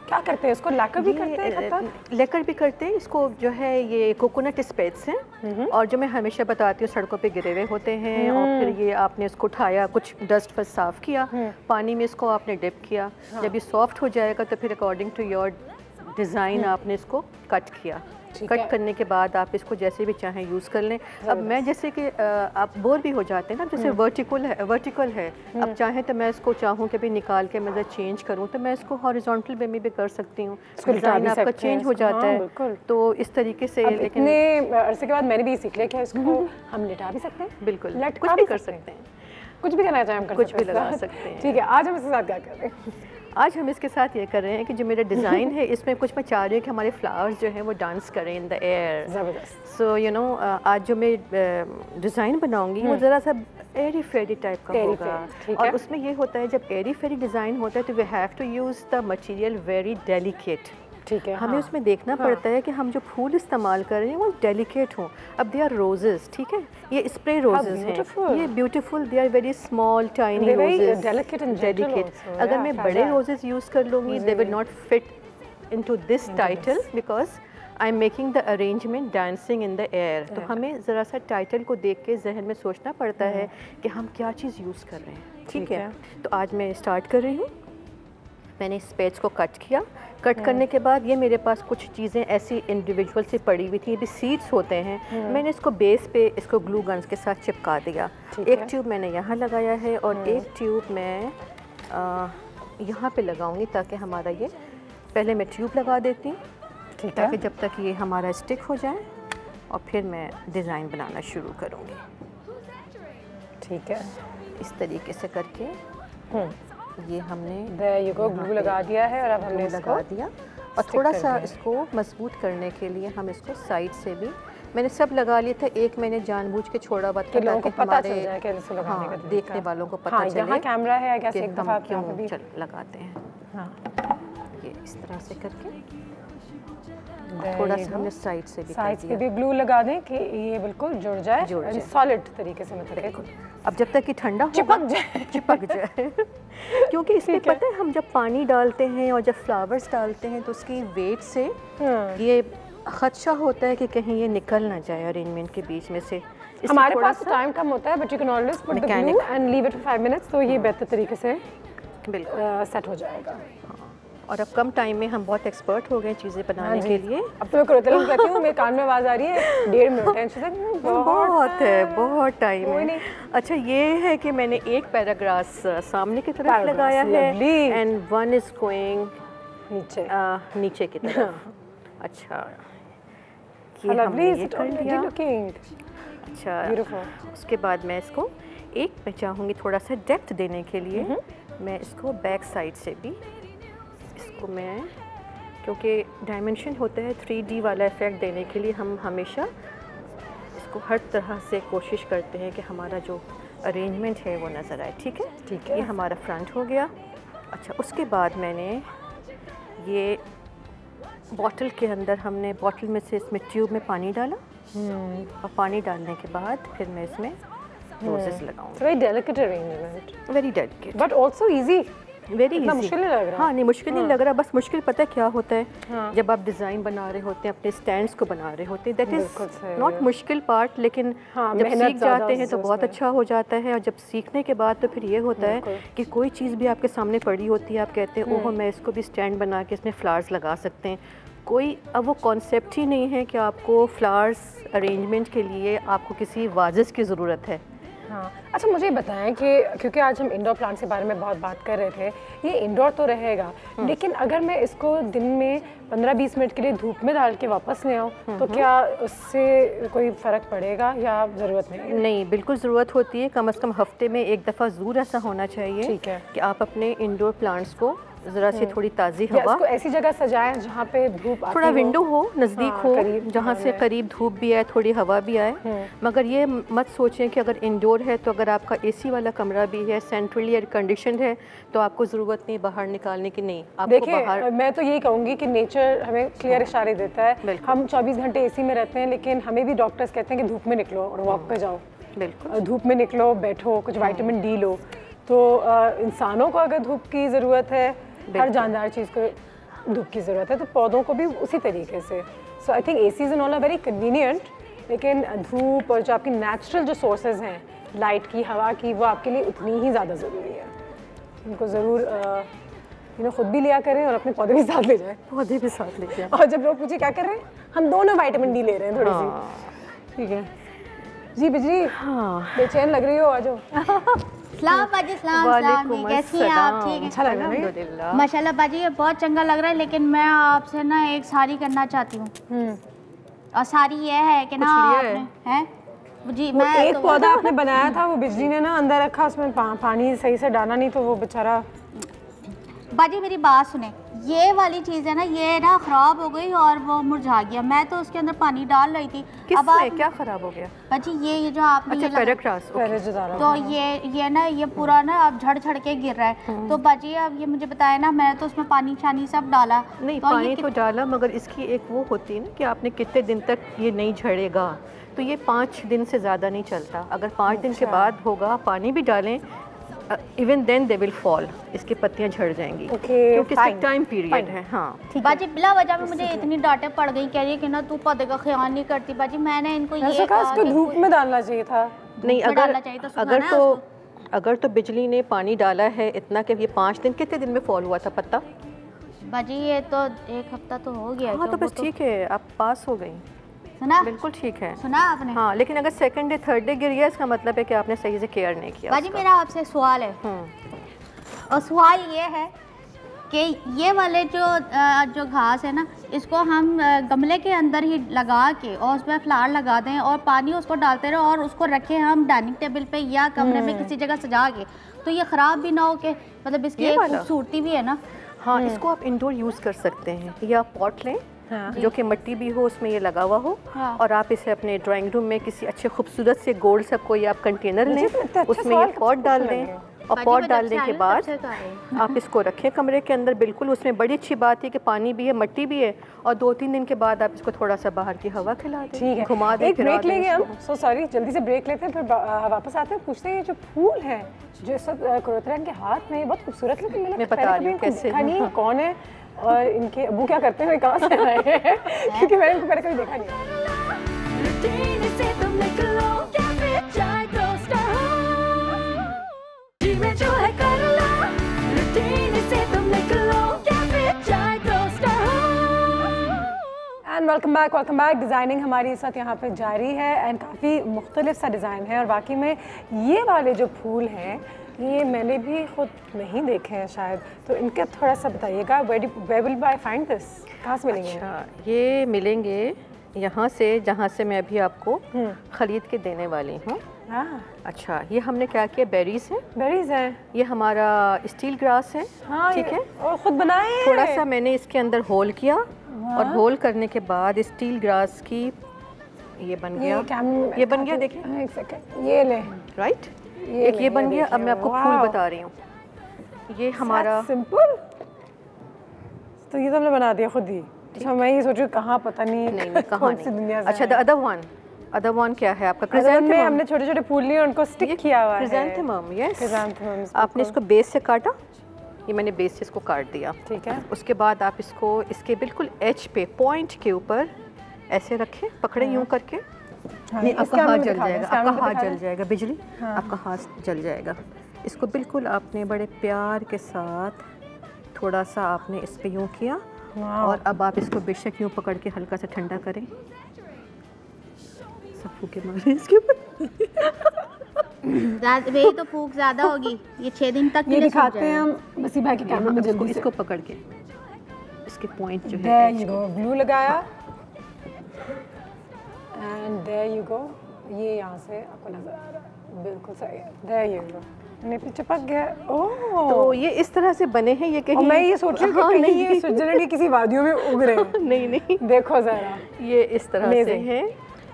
क्या करते हैं, इसको लैकर भी करते हैं, लेकर भी करते हैं। इसको जो है ये कोकोनट स्पेट्स हैं और जो मैं हमेशा बताती हूँ सड़कों पे गिरे हुए होते हैं और फिर ये आपने इसको उठाया, कुछ डस्ट फस्ट साफ़ किया, पानी में इसको आपने डिप किया। जब ये सॉफ्ट हो जाएगा तो फिर अकॉर्डिंग टू योर डिज़ाइन आपने इसको कट किया। कट करने के बाद आप इसको जैसे भी चाहें यूज़ कर लें। अब मैं जैसे कि आप बोर भी हो जाते हैं ना, जैसे वर्टिकल है अब चाहें तो मैं इसको चाहूँ कि भी निकाल के मैं चेंज करूँ तो मैं इसको हॉरिजॉन्टल वे में भी कर सकती हूँ। डिज़ाइन आपका चेंज हो जाता है तो इस तरीके से। लेकिन अरसे के बाद मैंने भी सीख लिया कि इसको हम लिटा भी सकते हैं, बिल्कुल कुछ भी कर सकते हैं, कुछ भी करना चाहें हम कुछ भी लगा सकते हैं। ठीक है, आज हम इसके साथ क्या कर रहे हैं? आज हम इसके साथ ये कर रहे हैं कि जो मेरा डिज़ाइन है इसमें कुछ मैं चाह रही हूँ कि हमारे फ्लावर्स जो हैं वो डांस करें इन द एयर। ज़बरदस्त। सो यू नो आज जो मैं डिज़ाइन बनाऊंगी वो ज़रा सा एरी फेरी टाइप का होगा। और उसमें ये होता है जब एरी फेरी डिज़ाइन होता है तो we have to use the material very delicate. ठीक है, हमें उसमें देखना पड़ता है कि हम जो फूल इस्तेमाल कर रहे हैं वो डेलिकेट हों। अब दे आर रोजेस, ठीक है, ये स्प्रे रोजेस हैं, ये beautiful, they are very small tiny roses, delicate. अगर मैं बड़े रोजेस यूज़ कर लूँगी they will not fit into this title because I am making the arrangement dancing in the air. तो हमें ज़रा सा टाइटल को देख के जहन में सोचना पड़ता है कि हम क्या चीज़ यूज़ कर रहे हैं। ठीक है, तो आज मैं स्टार्ट कर रही हूँ। मैंने इस पेज को कट किया। कट करने के बाद ये मेरे पास कुछ चीज़ें ऐसी इंडिविजुअल से पड़ी हुई थी, ये भी सीड्स होते हैं। मैंने इसको बेस पे इसको ग्लू गन्स के साथ चिपका दिया। एक ट्यूब मैंने यहाँ लगाया है और एक ट्यूब मैं यहाँ पे लगाऊंगी ताकि हमारा ये, पहले मैं ट्यूब लगा देती हूँ ताकि जब तक ये हमारा स्टिक हो जाए और फिर मैं डिज़ाइन बनाना शुरू करूँगी। ठीक है, इस तरीके से करके ये हमने ये को ग्लू लगा दिया है और अब हमने इसको लगा दिया। और थोड़ा सा इसको मजबूत करने के लिए हम इसको साइड से भी, मैंने सब लगा लिया था, एक मैंने जानबूझ के छोड़ा हुआ था ताकि हमारे देखने वालों को पता चले। यहाँ कैमरा है, आई गेस एक दफा आप क्यों लगाते हैं। ये इस तरह से करके थोड़ा सा हमने साइड से भी ग्लू लगा दें कि ये बिल्कुल जुड़ जाए सॉलिड तरीके से। मतलब अब जब तक कि ठंडा चिपक जाए क्योंकि इसमें पता है हम जब पानी डालते हैं और जब फ्लावर्स डालते हैं तो उसकी वेट से ये खदशा होता है कि कहीं ये निकल ना जाए अरेंजमेंट के बीच में से। हमारे पास टाइम कम होता है but you can always put the glue and leave it for 5 minutes, तो ये बेहतर तरीके से बिल्कुल सेट हो जाएगा। और अब कम टाइम में हम बहुत एक्सपर्ट हो गए चीज़ें बनाने के लिए। अब तो मैं कुरतलन कहती हूँ, मेरे कान में आवाज़ आ रही है 1.5 मिनट बहुत टाइम है। अच्छा ये है कि मैंने एक पैराग्राफ सामने की तरफ लगाया है एंड वन इज गोइंग नीचे की तरफ। अच्छा ये हमने ये कर लिया। अच्छा उसके बाद मैं इसको मैं चाहूँगी थोड़ा सा डेप्थ देने के लिए मैं इसको बैक साइड से भी इसको मैं, क्योंकि डायमेंशन होता है 3D वाला इफ़ेक्ट देने के लिए हम हमेशा इसको हर तरह से कोशिश करते हैं कि हमारा जो अरेंजमेंट है वो नज़र आए। ठीक है, ये हमारा फ्रंट हो गया। अच्छा उसके बाद मैंने ये बॉटल के अंदर हमने बॉटल में से इसमें ट्यूब में पानी डाला और पानी डालने के बाद फिर मैं इसमें रोजेस लगाऊंगी। Very delicate arrangement, very delicate but also easy, very easy. मुश्किल नहीं लग रहा। हाँ नहीं मुश्किल नहीं लग रहा, बस मुश्किल पता है क्या होता है जब आप डिज़ाइन बना रहे होते हैं, अपने स्टैंड्स को बना रहे होते हैं, दैट इज़ नॉट मुश्किल पार्ट, लेकिन जब सीख जाते हैं तो बहुत अच्छा हो जाता है। और जब सीखने के बाद तो फिर ये होता है कि कोई चीज़ भी आपके सामने पड़ी होती है, आप कहते हैं ओहो मैं इसको भी स्टैंड बना के इसमें फ्लावर्स लगा सकते हैं। कोई अब वो कॉन्सेप्ट ही नहीं है कि आपको फ्लावर्स अरेंजमेंट के लिए आपको किसी वाजिस की ज़रूरत है। हाँ अच्छा मुझे बताएं कि क्योंकि आज हम इंडोर प्लांट्स के बारे में बहुत बात कर रहे थे, ये इंडोर तो रहेगा लेकिन अगर मैं इसको दिन में 15-20 मिनट के लिए धूप में डाल के वापस ले आऊँ तो क्या उससे कोई फ़र्क पड़ेगा या ज़रूरत नहीं? नहीं बिल्कुल ज़रूरत होती है। कम से कम हफ्ते में एक दफ़ा ज़रूर ऐसा होना चाहिए कि आप अपने इंडोर प्लांट्स को ज़रा सी थोड़ी ताज़ी हवा। इसको ऐसी जगह सजाएं जहाँ पे धूप आती थोड़ा विंडो हो, नज़दीक हो, जहाँ से है। करीब धूप भी आए, थोड़ी हवा भी आए। मगर ये मत सोचें कि अगर इंडोर है तो अगर आपका एसी वाला कमरा भी है, सेंट्रली एयर कंडीशन है, तो आपको ज़रूरत नहीं बाहर निकालने की। नहीं, आपको बाहर। मैं तो यही कहूँगी कि नेचर हमें क्लियर इशारे देता है। हम 24 घंटे एसी में रहते हैं, लेकिन हमें भी डॉक्टर्स कहते हैं कि धूप में निकलो और वॉक पे जाओ। बिल्कुल, धूप में निकलो, बैठो, कुछ विटामिन डी लो। तो इंसानों को अगर धूप की ज़रूरत है, हर जानदार चीज़ को धूप की ज़रूरत है, तो पौधों को भी उसी तरीके से। So I think ACs and all are very convenient, लेकिन धूप और जो आपकी नेचुरल जो सोर्सेज हैं लाइट की, हवा की, वो आपके लिए उतनी ही ज़्यादा ज़रूरी है। उनको ज़रूर खुद भी लिया करें और अपने पौधे भी साथ ले जाएं। पौधे भी साथ ले जाएं। और जब लोग पूछे क्या कर रहे हैं, हम दोनों विटामिन डी ले रहे हैं थोड़ी सी। ठीक है जी बिजली, बेचैन लग रही हो, आ जाओ। सलाम बाजी, सलाम, कैसी हैं आप? ठीक है, अच्छा लग रहा है माशाल्लाह बाजी, ये बहुत चंगा लग रहा है। लेकिन मैं आपसे ना एक सारी करना चाहती हूँ, और सारी ये है कि ना आपने है जी, मैं एक पौधा आपने बनाया था, वो बिजली ने ना अंदर रखा, उसमें पानी सही से डाला नहीं, तो वो बेचारा। बाजी मेरी बात सुने, ये वाली चीज़ है ना, ये ना ख़राब हो गई और वो मुरझा गया। मैं तो उसके अंदर पानी डाल रही थी। अब आप क्या ख़राब हो गया? बाजी ये जो आपने तो ये ना ये पूरा ना अब झड़ के गिर रहा है। तो बाजी अब ये मुझे बताया ना, मैंने तो उसमें पानी शानी सब डाला। नहीं, पानी तो डाला, मगर इसकी एक वो होती है ना कि आपने कितने दिन तक ये नहीं झड़ेगा। तो ये 5 दिन से ज़्यादा नहीं चलता। अगर 5 दिन के बाद होगा, पानी भी डालें, even then they will fall, इसकी पत्तियां झड़ जाएंगी, क्योंकि इसका टाइम पीरियड है। हाँ बाजी, बिला वजह में मुझे इतनी डांटे पड़ गई, कह रही है कि ना तू पौधे का ख्याल नहीं करती। बाजी मैंने इनको ये कहा इसको धूप में डालना चाहिए था। नहीं, अगर तो बिजली ने पानी डाला है इतना कि ये 5 दिन, कितने दिन में फॉल हुआ था पत्ता? बाजी ये तो 1 हफ्ता तो हो गया। हाँ, तो बस ठीक है, आप पास हो गई। सुना? बिल्कुल ठीक है। सुना आपने? हाँ, लेकिन अगर 2nd डे 3rd डे गिर गया, इसका मतलब है कि आपने सही से केयर नहीं किया। बाजी मेरा आपसे सवाल है, और सवाल ये है कि ये वाले जो घास है ना, इसको हम गमले के अंदर ही लगा के और उसमें फ्लावर लगा दें और पानी उसको डालते रहे और उसको रखें हम डाइनिंग टेबल पे या कमरे में किसी जगह सजा के, तो ये ख़राब भी ना हो के, मतलब इसकी एक खूबसूरती भी है ना। हाँ, इसको आप इंडोर यूज़ कर सकते हैं, या पॉट लें जो कि मिट्टी भी हो, उसमें ये लगा हुआ हो, और आप इसे अपने ड्राइंग रूम में किसी अच्छे खूबसूरत से गोल्ड सा कोई आप कंटेनर लें, उसमें ये पॉट डाल दें, और पॉट डालने के बाद आप इसको रखें कमरे के अंदर। बिल्कुल, उसमें बड़ी अच्छी बात है कि पानी भी है, मिट्टी भी है, और 2-3 दिन के बाद आप इसको थोड़ा सा बाहर की हवा खिला दें। ठीक है, घुमा दें, एक ब्रेक लेंगे हम। सो सॉरी, जल्दी से ब्रेक लेते हैं, फिर वापस आते हैं, पूछते हैं ये जो फूल है जो इस वक्त कुरतरन के हाथ में, बहुत खूबसूरत लग रही है। मैं बता रही हूँ कैसे, कौन है और इनके अबू क्या करते हैं, कहाँ से आए हैं, क्योंकि मैंने इनको पहले कभी देखा नहीं है। Welcome back. डिज़ाइनिंग हमारी इस वक्त यहाँ पे जारी है एंड काफ़ी मुख्तलिफ सा डिज़ाइन है, और वाकई में ये वाले जो फूल हैं ये मैंने भी खुद नहीं देखे हैं शायद, तो इनका थोड़ा सा बताइएगा। Where will I find this, कहाँ से मिलेंगे? अच्छा, ये मिलेंगे यहाँ से जहाँ से मैं अभी आपको ख़रीद के देने वाली हूँ। अच्छा, ये हमने क्या किया, बेरीज़ हैं, ये हमारा स्टील ग्रास है। हाँ, ठीक है, और ख़ुद बनाए। थोड़ा सा मैंने इसके अंदर होल किया, और होल करने के बाद स्टील ग्रास की ये बन गया, देखिए, एक सेकंड, ये ले, राइट, एक ये बन गया। अब मैं आपको फूल बता रही हूँ, ये हमारा सिंपल, तो ये तो हमने बना दिया खुद ही। अच्छा, मैं ये सोचूं कहाँ, पता नहीं कौन सी दुनिया से। अच्छा, अदर वन क्या है आपका? क्रिसैंथेमम में हमने छोटे-छोटे फूल लिए, उनको स्टिक किया हुआ है। Chrysanthemum, yes, chrysanthemum. आपने इसको बेस से काटा, ये मैंने बेस से इसको काट दिया। ठीक है, उसके बाद आप इसको इसके बिल्कुल एज पे, पॉइंट के ऊपर ऐसे रखें, पकड़े यूं करके। नहीं, आपका हाथ जल जाएगा, आपका हाथ जल जाएगा, बिजली, आपका हाथ जल जाएगा। इसको बिल्कुल आपने बड़े प्यार के साथ थोड़ा सा आपने इस पे यूं किया, और अब आप इसको बेशक यूं पकड़ के हल्का सा ठंडा करें। सब फूके मारे इसके ऊपर। वही तो फूक ज़्यादा होगी, ये 6 दिन तक ये दिखाते हैं हम मसीह भाई के कैमरे में जल्दी से। इसको पकड़ के इसके पॉइंट जो है, ग्लू लगाया, एंड देयर यू गो, ये यहाँ से आपको नजर आ रहा है, बिल्कुल सही है, देयर यू गो। पे चिपक गया। ओह, तो ये इस तरह से बने हैं। ये कहीं मैं ये सोच रही हूँ कि कहीं ये स्विट्जरलैंड की किसी वादियों में उग रहे हैं। नहीं देखो जरा, ये इस तरह से हैं।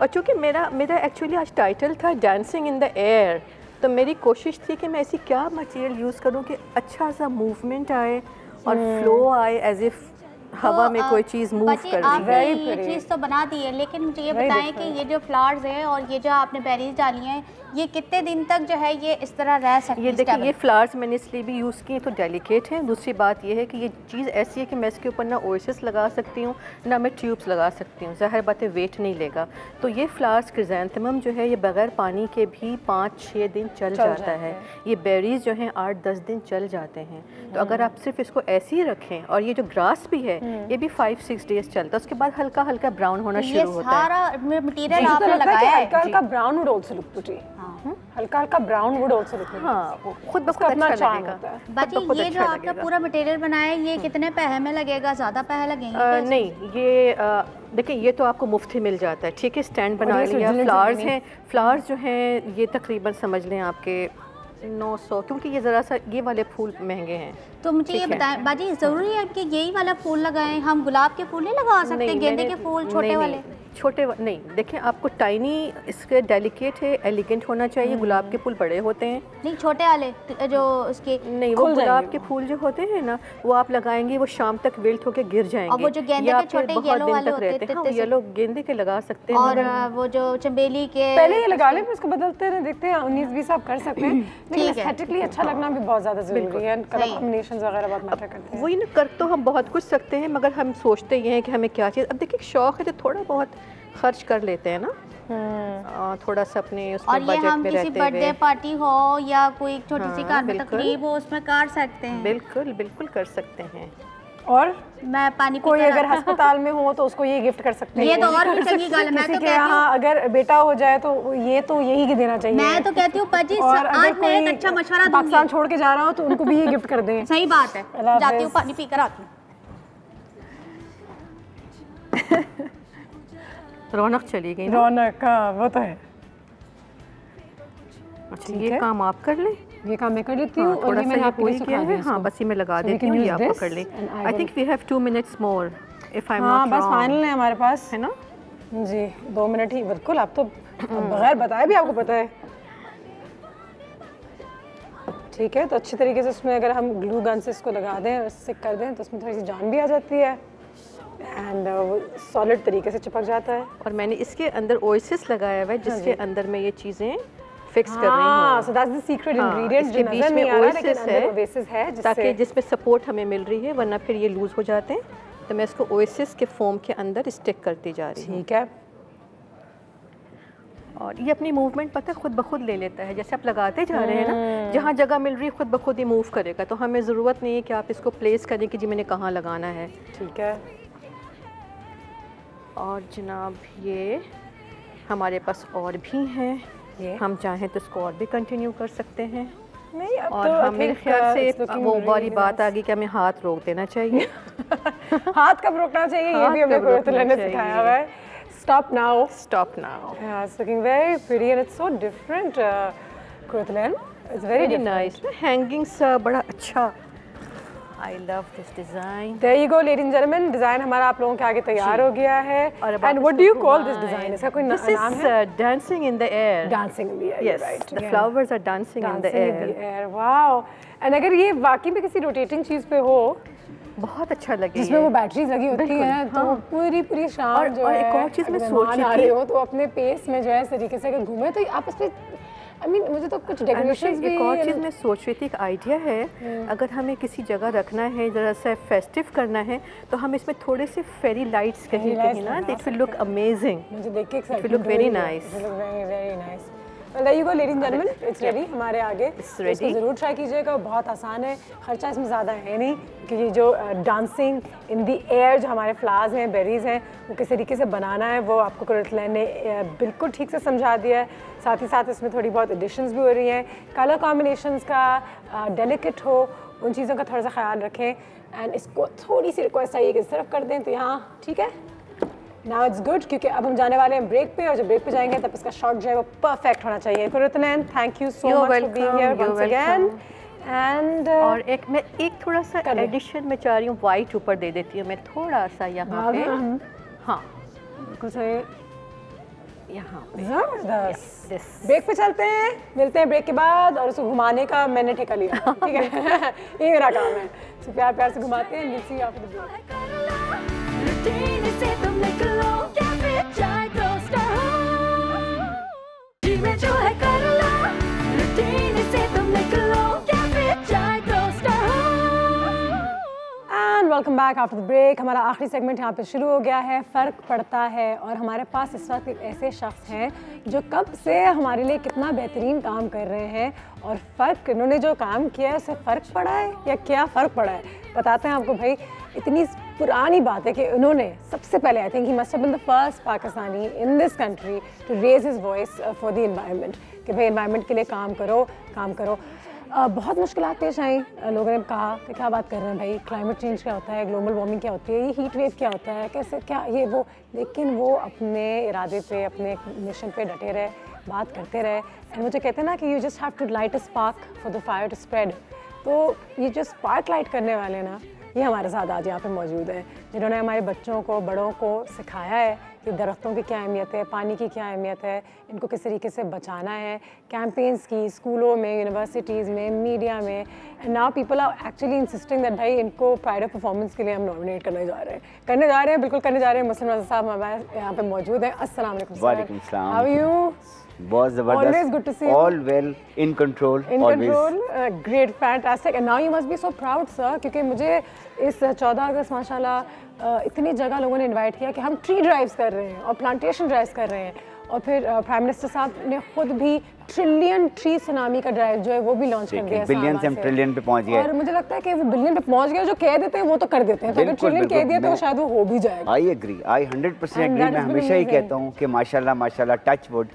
और चूँकि मेरा एक्चुअली आज टाइटल था डांसिंग इन द एयर, तो मेरी कोशिश थी कि मैं ऐसी क्या मटेरियल यूज़ करूँ कि अच्छा सा मूवमेंट आए और फ्लो आए, एज इफ हवा में कोई चीज़ मूव कर रही है। ये चीज़ तो बना दी है, लेकिन मुझे ये बताएं कि ये जो फ्लावर्स हैं और ये जो आपने बेरीज डाली हैं, ये कितने दिन तक जो है ये इस तरह रह सकती है? ये देखिए, ये फ्लावर्स मैंने इसलिए भी यूज़ किए तो डेलिकेट हैं। दूसरी बात ये है कि ये चीज़ ऐसी है कि मैं इसके ऊपर ना ओएसिस लगा सकती हूँ, ना मैं ट्यूब्स लगा सकती हूँ। ज़ाहिर बात है वेट नहीं लेगा। तो ये फ्लावर्स क्रिज़ैंथेमम जो है ये बग़ैर पानी के भी 5-6 दिन चल जाता है। ये बेरीज जो हैं 8-10 दिन चल जाते हैं। तो अगर आप सिर्फ इसको ऐसे ही रखें, और ये जो ग्रास भी है ये भी 5-6 डेज चलता है, उसके बाद हल्का हल्का ब्राउन होना शुरू होता है। सारा मटीरियल आपने लगाया है, हल्का हल्का brown would also look pretty. हल्का हल्का ब्राउन वुड आल्सो लुक। हाँ, वो खुद ब खुद अच्छा लगेगा। बाजी ये जो आपने पूरा मटेरियल बनाया है, ये कितने पैसे में लगेगा? ज़्यादा पैसे लगेंगे? नहीं, ये देखिए, ये तो आपको मुफ्त ही मिल जाता है। ठीक है, स्टैंड बना लिया। फ्लावर्स हैं, फ्लावर्स जो हैं ये तकरीबन समझ लें आपके 900, क्योंकि ये ज़रा सा ये वाले फूल महंगे हैं। तो मुझे ये बताएं बाजी, ज़रूरी है कि यही वाला फूल लगाएं? हम गुलाब के फूल नहीं लगा सकते? गेंदे के फूल छोटे वाले? नहीं, देखें, आपको टाइनी इसके डेलिकेट है, एलिगेंट होना चाहिए। गुलाब के फूल बड़े होते हैं। नहीं, छोटे वाले जो उसके नहीं, वो गुलाब के फूल जो होते हैं ना, वो आप लगाएंगे वो शाम तक विल्ट होके गिर जाएंगे। और वो जो गेंदे के छोटे येलो वाले होते हैं, हाँ, येलो गेंदे के लगा सकते हैं। और वो जो चमेली के पहले ये लगा लें, फिर उसको बदलते रहे, देखते हैं 19-20 आप कर सकते हैं। लेकिन एस्थेटिकली अच्छा लगना भी बहुत ज़्यादा ज़रूरी है। कलर कॉम्बिनेशंस वगैरह बहुत मैटर करते हैं। वही ना, कर तो हम बहुत कुछ सकते हैं, मगर हम सोचते ये हैं कि हमें क्या चीज़। अब देखिए, शौक है तो थोड़ा बहुत खर्च कर लेते हैं ना, थोड़ा सा अपने उसमें बजट में रहते हुए। और ये हम किसी बर्थडे पार्टी हो या कोई छोटी सी कार में तकरीब हो, उसमें कर सकते हैं। बिल्कुल कर सकते हैं। और मैं पानी कोई अगर अस्पताल में हो तो उसको ये गिफ्ट कर सकते हैं। ये तो और भी चंगी गल है। मैं तो कहती हूं अगर बेटा हो जाए तो यही देना चाहिए। मैं तो कहती हूँ पाजी, आज मैं एक अच्छा मशवरा दूंगी। पाकिस्तान छोड़ के जा रहा हो तो उनको भी ये गिफ्ट कर दें। सही बात है, जाती हूँ पानी पी कर आती हूँ। रौनक चली गई। रौनक का वो तो है। अच्छा, ये काम आप कर लें। ये काम मैं कर लेती हूँ। और ये मैंने आपको किया है। हाँ, बस ये मैं लगा देती हूँ, ये आप पकड़ लें। I think we have 2 minutes more if I am not wrong. बस फाइनल है हमारे पास, है ना जी? 2 मिनट ही, बिल्कुल। आप तो बगैर बताए भी आपको पता है। ठीक है, तो अच्छी तरीके से उसमें अगर हम ग्लू गन से इसको लगा दें और स्टिक कर दें तो उसमें थोड़ी सी जान भी आ जाती है एंड सॉलिड तरीके से चिपक जाता है। और मैंने इसके अंदर ओएसिस लगाया हुआ है, जिसके अंदर मैं ये चीज़ें फिक्स कर रही हूँ। So that's the secret ingredient. इसके बीच में ओएसिस है ताकि जिसमें सपोर्ट हमें मिल रही है, वरना फिर ये लूज हो जाते हैं। तो मैं इसको ओएसिस के फोम के अंदर स्टिक करती जा रही हूँ। ठीक है। और ये अपनी मूवमेंट पता है खुद ब खुद ले लेता है। जैसे आप लगाते जा रहे हैं ना, जहाँ जगह मिल रही है खुद ब खुद ही मूव करेगा। तो हमें ज़रूरत नहीं है कि आप इसको प्लेस करें कि जी मैंने कहाँ लगाना है। ठीक है। और जनाब, ये हमारे पास और भी हैं, हम चाहें तो इसको और भी कंटिन्यू कर सकते हैं। नहीं, अब और तो मेरे ख्याल से वो वाली बात आ गई कि हमें हाथ रोक देना चाहिए। हाथ कब रोकना चाहिए ये भी हमें कुरतुल ने सिखाया हुआ है। Stop now. Stop now. Yeah, it's looking very pretty and it's so different, Kurutulan. It's very nice. Hangings बड़ा अच्छा। I love this design. There you go, ladies and gentlemen. Design हमारा आप लोगों के आगे तैयार हो गया है. And what do you call this design? इसका कोई नाम है? This is dancing in the air. Dancing in the air. Yes. Right. The flowers are dancing in the air. Dancing in the air. Wow. And अगर ये वाकई में किसी रोटेटिंग चीज़ पे हो, बहुत अच्छा लगेगा। जिसमें वो बैटरीज लगी होती हैं, तो पूरी शाम जो है, एक और चीज़ मैं सोच रही थी हो तो अपने पेस में जो है इस तरीके से अगर घूमे तो आप इस पे मुझे तो कुछ डेकोरेशंस भी। एक और चीज़ मैं सोच रही थी, एक आइडिया है, अगर हमें किसी जगह रखना है, ज़रा सा फेस्टिव करना है, तो हम इसमें थोड़े से फेरी लाइट्स कहीं ना, इट विल लुक अमेजिंग। मुझे देख के it will look very nice. Very nice. Well, there you go, ladies and gentlemen, it's ready हमारे आगे। इसको ज़रूर ट्राई कीजिएगा, बहुत आसान है, खर्चा इसमें ज़्यादा है नहीं, कि ये जो डांसिंग इन दी एयर जो हमारे फ्लावर्स हैं, बेरीज़ हैं, वो किस तरीके से बनाना है वो आपको कुरुतुल ने बिल्कुल ठीक से समझा दिया है। साथ ही साथ इसमें थोड़ी बहुत एडिशंस भी हो रही हैं, कलर कॉम्बिनेशंस का डेलिकेट हो, उन चीज़ों का थोड़ा सा ख्याल रखें। एंड इसको थोड़ी सी रिक्वेस्ट चाहिए कि सिर्फ कर दें तो यहाँ ठीक है, नाउ इट्स गुड क्योंकि अब हम जाने वाले हैं ब्रेक पे, और जब ब्रेक पे जाएंगे तब इसका शॉट जो है वो परफेक्ट होना चाहिए। Qurratulain, thank you so much for being here once again. And और मैं एक थोड़ा सा एडिशन में चाह रही हूँ, वाइट ऊपर दे देती हूँ मैं थोड़ा सा यहाँ पे। हाँ कुछ यहाँ पे जबरदस्त। ब्रेक पे चलते हैं, मिलते हैं ब्रेक के बाद, और उसको घुमाने का मैंने ठेका लिया, ठीक है। ये मेरा काम है, तो प्यार प्यार से घुमाते हैं। मिलती है आपको रूटीन से तुम निकलो, क्या फिर चाय टोस्ट हो, जी में जो है कर लो, रूटीन से तुम निकलो, क्या फिर चाय टोस्ट हो। And welcome back after the break. हमारा आखिरी सेगमेंट यहाँ पे शुरू हो गया है, फ़र्क पड़ता है। और हमारे पास इस वक्त एक ऐसे शख्स हैं जो कब से हमारे लिए कितना बेहतरीन काम कर रहे हैं, और फ़र्क इन्होंने जो काम किया है उससे फ़र्क पड़ा है या क्या फ़र्क पड़ा है बताते हैं आपको। भाई इतनी पुरानी बात है कि उन्होंने सबसे पहले, I think he must have been the first Pakistani in this country to raise his voice for the environment, कि भाई एनवायरनमेंट के लिए काम करो। बहुत मुश्किलात पेश आई, लोगों ने कहा कि क्या बात कर रहे हैं भाई, क्लाइमेट चेंज क्या होता है, ग्लोबल वार्मिंग क्या होती है, ये हीट वेव क्या होता है, कैसे क्या ये वो, लेकिन वो अपने इरादे पे, अपने मिशन पे डटे रहे, बात करते रहे। एंड मुझे कहते हैं ना कि you just have to light a spark for the fire to spread. तो ये जो स्पार्क लाइट करने वाले ना, ये हमारे साथ आज यहाँ पे मौजूद हैं, जिन्होंने हमारे बच्चों को, बड़ों को सिखाया है कि दरख्तों की क्या अहमियत है, पानी की क्या अहमियत है, इनको किस तरीके से बचाना है। कैंपेन्स की स्कूलों में, यूनिवर्सिटीज़ में, मीडिया में। And now people are actually insisting that भाई इनको प्राइड ऑफ परफॉर्मेंस के लिए हम नॉमिनेट करने जा रहे हैं, बिल्कुल करने जा रहे हैं। मुस्लिम रज़ा साहब हमारे यहाँ पे मौजूद हैं। अस्सलाम वालेकुम। वालेकुम सलाम। How are you? बहुत ज़बरदस्त। Always good to see you. All well, in control. In always. control, great, fantastic. And now you must be so proud, sir, क्योंकि मुझे इस 14 अगस्त माशाल्लाह इतनी जगह लोगों ने इनवाइट किया कि हम ट्री ड्राइव्स कर रहे हैं और प्लांटेशन ड्राइव्स कर रहे हैं, और फिर प्राइम मिनिस्टर साहब ने खुद भी ट्रिलियन ट्री सुनामी का ड्राइव जो है वो भी लॉन्च कर दिया है। बिलियन से हम ट्रिलियन पे पहुंच गए, और मुझे लगता है कि वो बिलियन पे पहुंच गए, जो कह देते हैं वो तो कर देते हैं, तो अगर ट्रिलियन कह दिया तो शायद वो हो भी जाएगा। I agree, I 100% agree. मैं हमेशा ही कहता हूँ कि माशाल्लाह माशाल्लाह, टच वुड,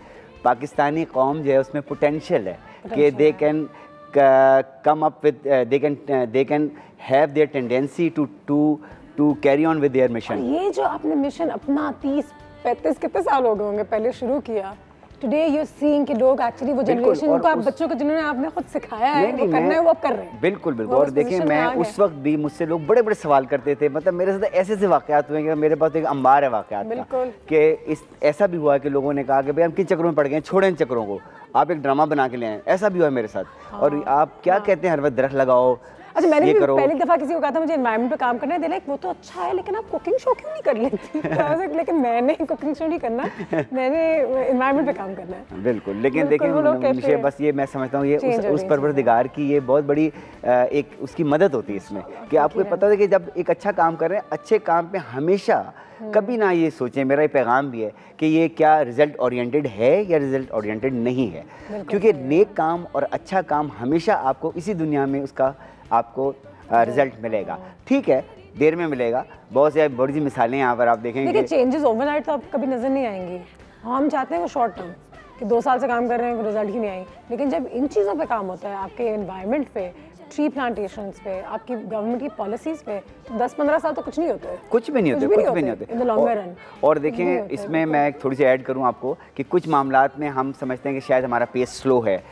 पाकिस्तानी कौम जो है उसमें पोटेंशियल है कि they can come up with, they can have their tendency to carry on with their mission. ये जो आपने मिशन अपना 30-35 कितने साल हो गए होंगे पहले शुरू किया, टुडे यू सीइंग कि लोग एक्चुअली वो जनरेशन को, आप बच्चों को जिन्होंने आपने खुद सिखाया है वो करना है, वो अब कर रहे हैं। बिल्कुल बिल्कुल। और देखिए मैं उस वक्त भी, मुझसे लोग बड़े बड़े सवाल करते थे, मतलब मेरे साथ ऐसे ऐसे वाक़यात हुए कि मेरे पास एक अंबार है वाक़यात का, कि ऐसा भी हुआ कि लोगों ने कहा कि भाई हम किन चक्रों में पड़ गए, छोड़ें इन चक्रों को, आप एक ड्रामा बना के ले आए। ऐसा भी हुआ मेरे साथ। और आप क्या कहते हैं, हर वक्त दरख्त लगाओ। अच्छा, मैंने भी पहली दफ़ा किसी को कहा था मुझे एनवायरनमेंट पे काम करना है, वो तो अच्छा है लेकिन आप कुकिंग शो क्यों नहीं कर लेती? लेकिन मैंने कुकिंग शो नहीं करना, मैंने एनवायरनमेंट पे काम करना है। बिल्कुल, लेकिन देखिए मुझे बस ये मैं समझता हूँ ये उस परवरदिगार की ये बहुत बड़ी एक उसकी मदद होती है इसमें, कि आपको पता है कि जब एक अच्छा काम कर रहे हैं, अच्छे काम पे हमेशा कभी ना ये सोचें, मेरा ये पैगाम भी है कि ये क्या रिजल्ट ओरिएंटेड है या रिजल्ट ओरिएंटेड नहीं है, क्योंकि नेक काम और अच्छा काम हमेशा आपको इसी दुनिया में उसका आपको रिजल्ट मिलेगा। ठीक है, देर में मिलेगा। बहुत सी बड़ी सी मिसालें यहाँ पर आप देखेंगे। देखिए चेंजेस ओवरनाइट तो आप कभी नज़र नहीं आएंगी। हम चाहते हैं वो शॉर्ट टर्म, कि 2 साल से काम कर रहे हैं, रिजल्ट ही नहीं आई। लेकिन जब इन चीज़ों पे काम होता है, आपके एनवायरनमेंट पे, ट्री प्लांटेशंस पे, आपकी गवर्नमेंट की पॉलिसीज़ पे, तो 10-15 साल तो कुछ नहीं होते, कुछ भी नहीं होते इन द लॉन्गर रन। और देखें इसमें मैं थोड़ी सी ऐड करूँ आपको कि कुछ मामलात में हम समझते हैं कि शायद हमारा पेस स्लो है,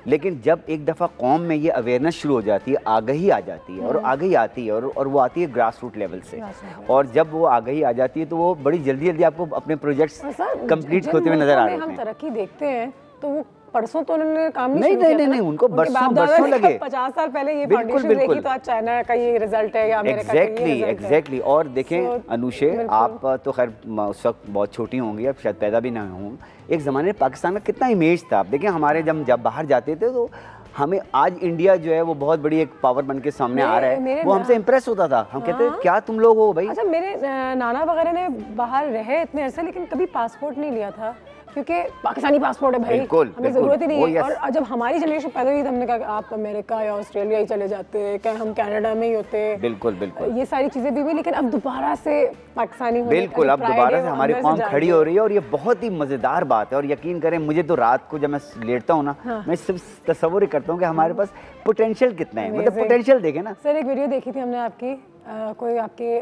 लेकिन जब एक दफ़ा कौम में ये अवेयरनेस शुरू हो जाती है, आगाही आ जाती है, और आगाही आती है और वो आती है ग्रास रूट लेवल से, और जब वो आगाही आ जाती है तो वो बड़ी जल्दी जल्दी आपको अपने प्रोजेक्ट्स कंप्लीट होते हुए नजर आ रहे हैं। हम तरक्की देखते हैं तो वो परसों तो उन्होंने काम नहीं, उनको बरसों लगे। 50 साल पहले ये फाउंडेशन देखी तो आज चाइना का ये रिजल्ट है या अमेरिका का ये रिजल्ट है। एग्जैक्टली। और देखें अनुषे, आप तो खैर उस वक्त बहुत छोटी होंगी, अब शायद पैदा भी ना हूँ। एक ज़माने में पाकिस्तान का कितना इमेज था। आप देखें हमारे जब बाहर जाते थे तो हमें, आज इंडिया जो है वो बहुत बड़ी एक पावर बन के सामने आ रहा है, वो हमसे इम्प्रेस होता था। हम कहते हैं क्या तुम लोग हो भाई। अच्छा, मेरे नाना वगैरह ने बाहर रहे इतने अरसे, लेकिन कभी पासपोर्ट नहीं लिया था, क्योंकि पाकिस्तानी पासपोर्ट है भाई, हमें ज़रूरत ही नहीं है। और जब हमारी जनरेशन पैदा हुई तो हमने कहा आप अमेरिका या ऑस्ट्रेलिया ही चले जाते, क्या हम कनाडा में ही होते। बिल्कुल बिल्कुल, ये सारी चीज़ें भी, लेकिन अब दोबारा से पाकिस्तानी बिल्कुल, अब दोबारा से हमारी कौम खड़ी हो रही है, और ये बहुत ही मज़ेदार बात है। और यकीन करें, मुझे तो रात को जब मैं लेटता हूँ ना, मैं सिर्फ तस्वुर करता हूँ कि हमारे पास पोटेंशियल कितना है, मतलब पोटेंशियल देखें ना। सर, एक वीडियो देखी थी हमने आपकी कोई आपके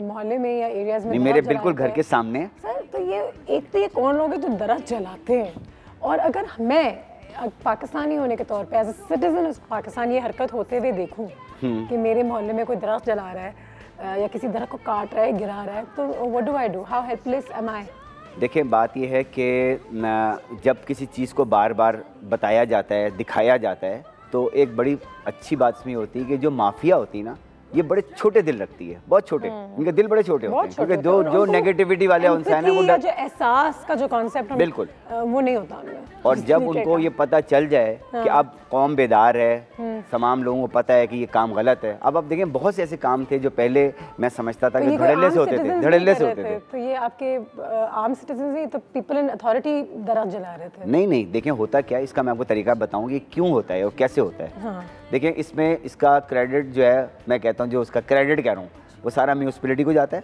मोहल्ले में या एरियाज में? मेरे बिल्कुल घर के सामने। सर तो ये कौन लोग हैं जो दरख्त जलाते हैं? और अगर मैं पाकिस्तानी होने के तौर पे एज अ सिटीजन पाकिस्तान ये हरकत होते हुए देखूं कि मेरे मोहल्ले में कोई दरख्त जला रहा है या किसी दरख्त को काट रहा है, गिरा रहा है, तो what do I do? How helpless am I? देखिए बात यह है कि जब किसी चीज़ को बार बार बताया जाता है, दिखाया जाता है, तो एक बड़ी अच्छी बात इसमें होती है कि जो माफिया होती है ना, ये बड़े छोटे दिल रखती है, बहुत छोटे, इनके दिल बड़े छोटे होते हैं, क्योंकि जो नेगेटिविटी वाले इंसान है वो जो एहसास का जो कॉन्सेप्ट बिल्कुल वो नहीं होता उनमें। और जब उनको ये पता चल जाए कि अब कौम बेदार है, तमाम लोगों को पता है कि ये काम गलत है। अब आप देखें बहुत से ऐसे काम थे जो पहले मैं समझता था कि धड़ल्ले से होते थे, धड़ल्ले से होते थे। तो ये आपके आम सिटीजन ही तो पीपल इन अथॉरिटी दरख्त जला रहे थे? नहीं, देखें होता क्या है, इसका मैं आपको तरीका बताऊँ कि क्यों होता है और कैसे होता है। देखिए इसमें इसका क्रेडिट जो है, मैं कहता हूँ जो उसका क्रेडिट कह रहा हूँ, वो सारा म्यूनिसिपैलिटी को जाता है।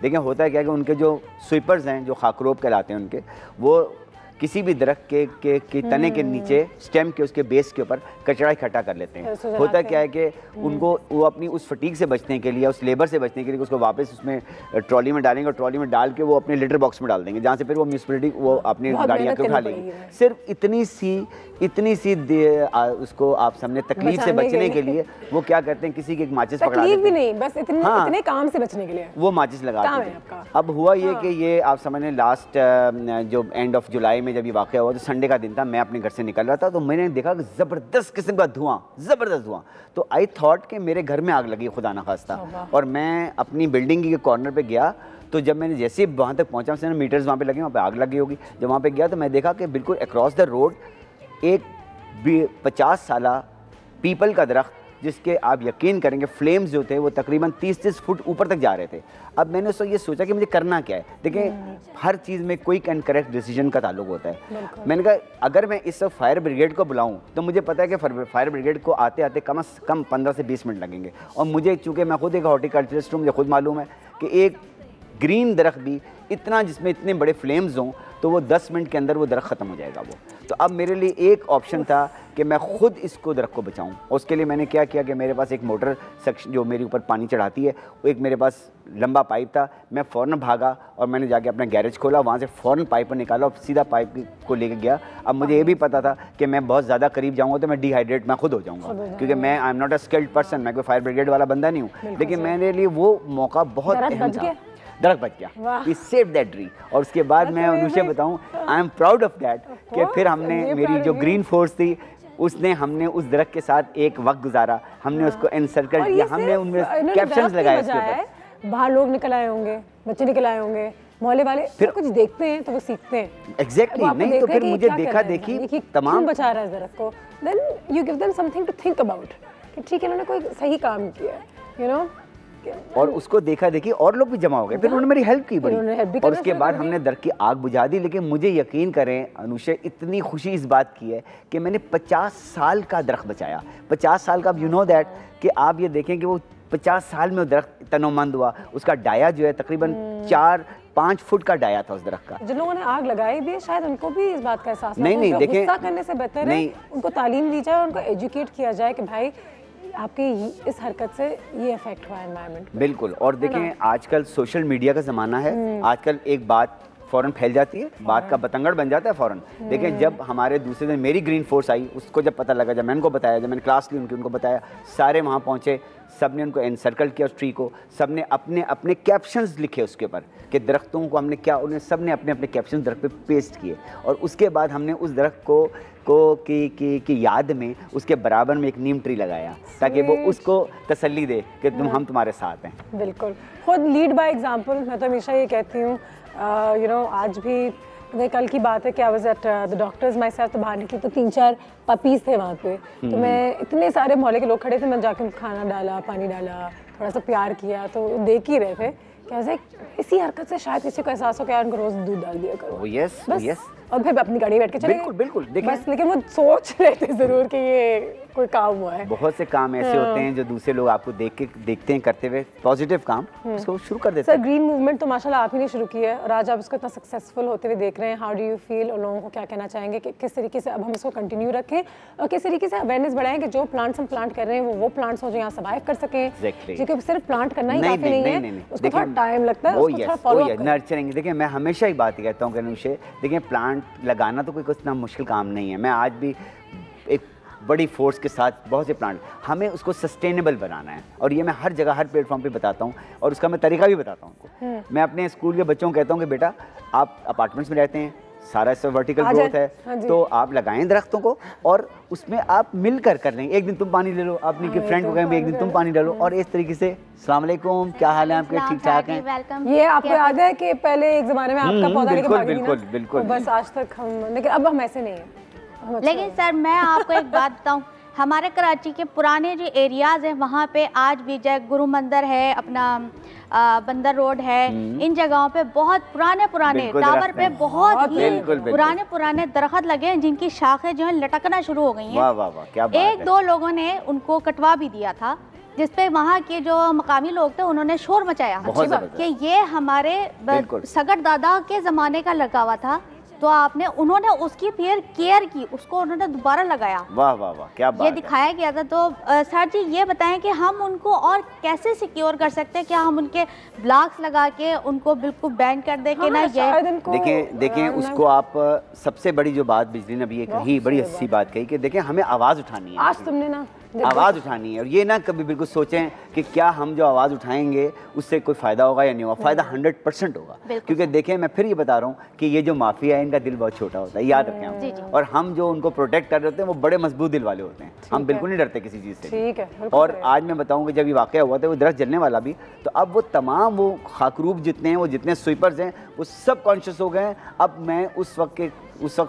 देखिए होता है क्या कि उनके जो स्वीपर्स हैं, जो खाकरोब कहलाते हैं उनके, वो किसी भी दरख्त के तने के नीचे, स्टेम के उसके बेस के ऊपर कचरा इकट्ठा कर लेते हैं। होता क्या है कि उनको वो अपनी उस फटीक से बचने के लिए, उस लेबर से बचने के लिए उसको वापस उसमें ट्रॉली में डालेंगे और ट्रॉली में डाल के वो अपने लिटर बॉक्स में डाल देंगे, जहाँ से फिर वो म्यूनिसिपैलिटी वो अपनी गाड़ियाँ के उठा लेंगी। सिर्फ इतनी सी उसको आप सामने तकलीफ से बचने के लिए वो क्या करते हैं, किसी की एक माचिस पकड़ा देते हैं। भी नहीं, बस इतने काम से बचने के लिए वो माचिस लगा देते हैं। अब हुआ ये कि ये आप समझ लें लास्ट जो एंड ऑफ जुलाई में जब ये वाक़या हुआ, तो संडे का दिन था, मैं अपने घर से निकल रहा था, तो मैंने देखा कि ज़बरदस्त किस्म का धुआं, ज़बरदस्त धुआं। तो आई थॉट कि मेरे घर में आग लगी, खुदा ना खास्ता। और मैं अपनी बिल्डिंग के कॉर्नर पे गया, तो जब मैंने जैसे ही वहाँ तक पहुँचा, उसने मीटर्स वहाँ पे लगे, वहाँ पे आग लगी होगी। जब वहाँ पे गया तो मैं देखा कि बिल्कुल अक्रॉस द रोड एक 50 साला पीपल का दरख्त, जिसके आप यकीन करेंगे फ्लेम्स जो थे वो तकरीबन 30 फुट ऊपर तक जा रहे थे। अब मैंने उसको ये सोचा कि मुझे करना क्या है। देखिए हर चीज़ में क्विक एंड करेक्ट डिसीजन का ताल्लुक होता है। मैंने कहा अगर मैं इस वक्त फायर ब्रिगेड को बुलाऊं तो मुझे पता है कि फायर ब्रिगेड को आते आते कम से कम 15 से 20 मिनट लगेंगे। और मुझे चूँकि मैं खुद एक हॉर्टिकल्चरिस्ट हूँ, मुझे खुद मालूम है कि एक ग्रीन दरख्त भी इतना, जिसमें इतने बड़े फ्लेम्स हों, तो वो 10 मिनट के अंदर वो दरख्त ख़त्म हो जाएगा वो। तो अब मेरे लिए एक ऑप्शन था कि मैं खुद इसको दरख्त को बचाऊं। और उसके लिए मैंने क्या किया कि मेरे पास एक मोटर सेक्शन जो मेरे ऊपर पानी चढ़ाती है, वो एक मेरे पास लंबा पाइप था। मैं फ़ौरन भागा और मैंने जाके अपना गैरेज खोला, वहाँ से फ़ौरन पाइप निकाला और सीधा पाइप को लेके गया। अब मुझे ये भी पता था कि मैं बहुत ज़्यादा करीब जाऊँगा तो मैं डिहाइड्रेट मैं खुद हो जाऊँगा, क्योंकि मैं आई am not a skilled person, मैं कोई फायर ब्रिगेड वाला बंदा नहीं हूँ। लेकिन मेरे लिए वो मौका बहुत अहम था। दरख्त बच गया, वी सेव दैट ट्री। और उसके बाद मैं अनुषा बताऊं, I am proud of that कि फिर हमने, मेरी जो ग्रीन फोर्स थी उसने, हमने उस दरख्त के साथ एक वक्त गुजारा, हमने उसको एनसर्कल किया, हमने उनमें कैप्शंस लगाए उसके ऊपर। बाहर लोग निकल आए होंगे, बच्चे निकल आए होंगे, मोहल्ले वाले फिर कुछ देखते हैं तो वो सीखते हैं। एग्जैक्टली नहीं तो फिर मुझे देखा देखी तमाम बचा रहा है दरख्त को, then you give them something to think about कि ठीक है इन्होंने कोई सही काम किया है, यू नो। और उसको देखा देखी और लोग भी जमा हो गए, फिर उन्होंने मेरी हेल्प की बड़ी। और उसके बाद हमने दरख्त की आग बुझा दी। लेकिन मुझे यकीन करें अनुषा, इतनी खुशी इस बात की है कि मैंने 50 साल का दरख्त बचाया। 50 साल का, अब यू नो दैट कि आप ये देखें कि वो 50 साल में दरख्त तनोमंद हुआ। उसका डाया जो है तकरीबन 4-5 फुट का डाया था उस दरख्त का। जिन लोगों ने आग लगाई भी शायद उनको भी इस बात का एहसास नहीं देखें, गुस्सा करने से बेहतर है उनको तालीम दी जाए, उनको एजुकेट किया जाए कि भाई आपके इस हरकत से ये इफेक्ट हुआ एनवायरनमेंट। बिल्कुल। और देखें आजकल सोशल मीडिया का ज़माना है, आजकल एक बात फ़ौरन फैल जाती है, बात का बतंगड़ बन जाता है फ़ौरन। देखें जब हमारे दूसरे दिन मेरी ग्रीन फोर्स आई, उसको जब पता लगा, जब मैंने उनको बताया, जब मैंने क्लास ली उनको बताया, सारे वहाँ पहुँचे, सब ने उनको एनसर्कल किया उस ट्री को, सब ने अपने अपने कैप्शंस लिखे उसके ऊपर कि दरख्तों को हमने क्या, उन्हें सब ने अपने अपने कैप्शन दरख्त पे पेस्ट किए। और उसके बाद हमने उस दरख्त को की याद में उसके बराबर में एक नीम ट्री लगाया, ताकि वो उसको तसल्ली दे कि हम तुम्हारे साथ हैं। बिल्कुल, खुद लीड बाय एग्जांपल। मैं तो हमेशा ये कहती हूँ, यू नो, आज भी कल की बात है कि I was at the doctors my self, तो बाहर निकली तो 3-4 पपीज़ थे वहाँ पे। तो मैं, इतने सारे मोहल्ले के लोग खड़े थे, मैं जाकर खाना डाला, पानी डाला, थोड़ा सा प्यार किया, तो देख ही रहे थे। कैसे इसी हरकत से शायद किसी को एहसास हो कि उनको रोज़ दूध डाल दिया करो। यस, और फिर अपनी गाड़ी बैठ के चले। बिल्कुल बिल्कुल, देखिए बस, लेकिन वो सोच रहे थे जरूर कि ये कोई काम हुआ है। बहुत से काम ऐसे होते हैं जो दूसरे लोग आपको देखते हैं करते हुए पॉजिटिव काम, उसको शुरू कर देते हैं। सर, ग्रीन मूवमेंट तो माशाल्लाह आप ही ने शुरू किया है और आज आप इसको इतना सक्सेसफुल होते हुए देख रहे हैं। हाउ डू यू फील, और लोगों को क्या कहना चाहेंगे कि किस तरीके से अब हम इसको कंटिन्यू रखें और किस तरीके से अवेयरनेस बढ़ाएं कि जो प्लांट्स हम प्लांट कर रहे हैं वो प्लांट्स हो जो यहाँ सर्वाइव कर सकें, क्योंकि सिर्फ प्लांट करना ही काफी नहीं है, उसको थोड़ा टाइम लगता है, उसको थोड़ा फॉलो अप, नर्चरिंग। देखिए मैं हमेशा ही बात कहता हूँ अनुषे, देखिए प्लांट लगाना तो कोई इतना मुश्किल काम नहीं है। मैं आज भी एक बड़ी फोर्स के साथ बहुत से प्लांट, हमें उसको सस्टेनेबल बनाना है और ये मैं हर जगह हर प्लेटफॉर्म पे बताता हूँ और उसका मैं तरीका भी बताता हूँ उनको। मैं अपने स्कूल के बच्चों को कहता हूँ कि बेटा आप अपार्टमेंट्स में रहते हैं, सारा इसमें वर्टिकल ग्रोथ है, तो आप लगाएं दरख्तों को और उसमें आप मिलकर कर लेंगे। एक दिन तुम पानी ले लो, अपनी फ्रेंड को कहेंगे एक दिन तुम पानी डालो, और इस तरीके से अस्सलाम वालेकुम, क्या हाल है आपके, ठीक ठाक हैं। ये आपको याद है कि पहले एक जमाने में आपका पौधा लेके भागी थी ना? बिल्कुल बिल्कुल, बस आज तक हम, लेकिन अब हम ऐसे नहीं हैं। लेकिन सर मैं आपको एक बात बताऊं, हमारे कराची के पुराने जो एरियाज़ हैं वहाँ पे आज भी जय गुरु मंदिर है, अपना बंदर रोड है, इन जगहों पे बहुत पुराने टावर पे बहुत ही पुराने दरख्त लगे हैं जिनकी शाखें जो है लटकना शुरू हो गई हैं। वाह वाह वाह, क्या बात है। 1-2 लोगों ने उनको कटवा भी दिया था, जिसपे वहाँ के जो मकामी लोग थे उन्होंने शोर मचाया कि ये हमारे सगट दादा के ज़माने का लगा हुआ था, तो उन्होंने उसकी फिर केयर की, उसको उन्होंने दोबारा लगाया। वाह वाह वाह, क्या बात ये दिखाया गया था। तो सर जी ये बताएं कि हम उनको और कैसे सिक्योर कर सकते हैं, क्या हम उनके ब्लॉक्स लगा के उनको बिल्कुल बैन कर दें कि ना? ये देखें उसको आप सबसे बड़ी जो बात बिजली ने अभी ये कही, बड़ी अच्छी बात कही कि देखें हमें आवाज़ उठानी है, आज तुमने ना आवाज़ उठानी है, और ये ना कभी बिल्कुल सोचें कि क्या हम जो आवाज़ उठाएंगे उससे कोई फ़ायदा होगा या नहीं होगा। फ़ायदा 100% होगा, क्योंकि देखें मैं फिर ये बता रहा हूँ कि ये जो माफिया है इनका दिल बहुत छोटा होता है, याद रखें हम, और हम जो उनको प्रोटेक्ट कर रहे होते हैं वो बड़े मजबूत दिल वाले होते हैं, हम बिल्कुल नहीं डरते किसी चीज़ से। ठीक है। और आज मैं बताऊँ कि जब ये वाक़या हुआ था वो दरख्त जलने वाला भी, तो अब वो तमाम वो खाकरूब जितने हैं, वो जितने स्वीपर्स हैं, वो सब कॉन्शियस हो गए हैं। अब मैं उस वक्त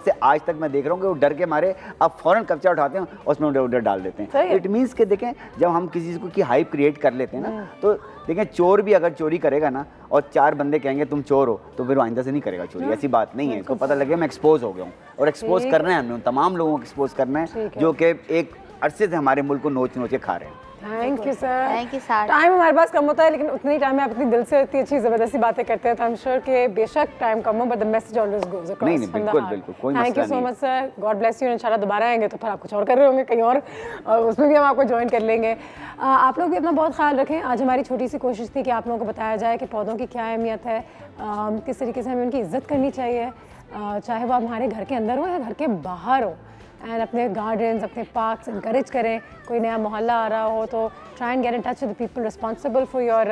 से आज तक मैं देख रहा हूँ कि वो डर के मारे अब फ़ौरन कब्जा उठाते हैं और उसमें उधर डाल देते हैं। इट मीन्स के देखें जब हम किसी चीज़ की हाइप क्रिएट कर लेते हैं ना, तो देखें चोर भी अगर चोरी करेगा ना और 4 बंदे कहेंगे तुम चोर हो, तो फिर वो आइंदा से नहीं करेगा चोरी। ऐसी बात नहीं है, इसको पता लगे मैं एक्सपोज हो गया हूँ, और एक्सपोज करना है हमें, तमाम लोगों को एक्सपोज करना है जो कि एक अरसे से हमारे मुल्क को नोच नोच के खा रहे हैं। Thank you sir. Thank you sir. Time हमारे पास कम होता है, लेकिन उतने ही टाइम में आप इतनी दिल से इतनी अच्छी ज़बरदस्ती बातें करते हैं, तो आई एम श्योर कि बेशक टाइम कम हो, but the message always goes across. नहीं बिल्कुल बिल्कुल, कोई मसला नहीं। Thank you so much sir, God bless you. इंशाल्लाह दोबारा आएंगे तो फिर आप कुछ और कर रहे होंगे कहीं और उसमें भी हम आपको ज्वाइन कर लेंगे। आप लोग भी अपना बहुत ख्याल रखें। आज हमारी छोटी सी कोशिश थी कि आप लोगों को बताया जाए कि पौधों की क्या अहमियत है, किस तरीके से हमें उनकी इज्जत करनी चाहिए, चाहे वो हमारे घर के अंदर हो या घर के बाहर हो। एंड अपने गार्डन्स, अपने पार्क्स इनकरेज करें। कोई नया मोहल्ला आ रहा हो तो try and get in touch with the people responsible for your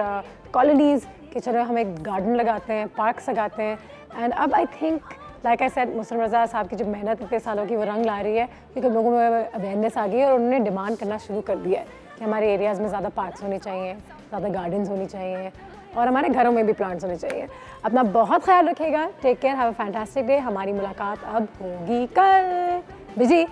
colonies कि चलो हम एक गार्डन लगाते हैं, पार्क्स लगाते हैं। एंड अब I think like I said, Muslim Raza साहब की जो मेहनत इतने सालों की वो रंग ला रही है, क्योंकि लोगों में अवेयरनेस आ गई है और उन्होंने डिमांड करना शुरू कर दिया है कि हमारे एरियाज़ में ज़्यादा पार्क्स होने चाहिए, ज़्यादा गार्डन्स होनी चाहिए, और हमारे घरों में भी प्लांट्स होने चाहिए। अपना बहुत ख्याल रखिएगा। Take care, have a fantastic day. हमारी मुलाकात अब होगी कल। बिजी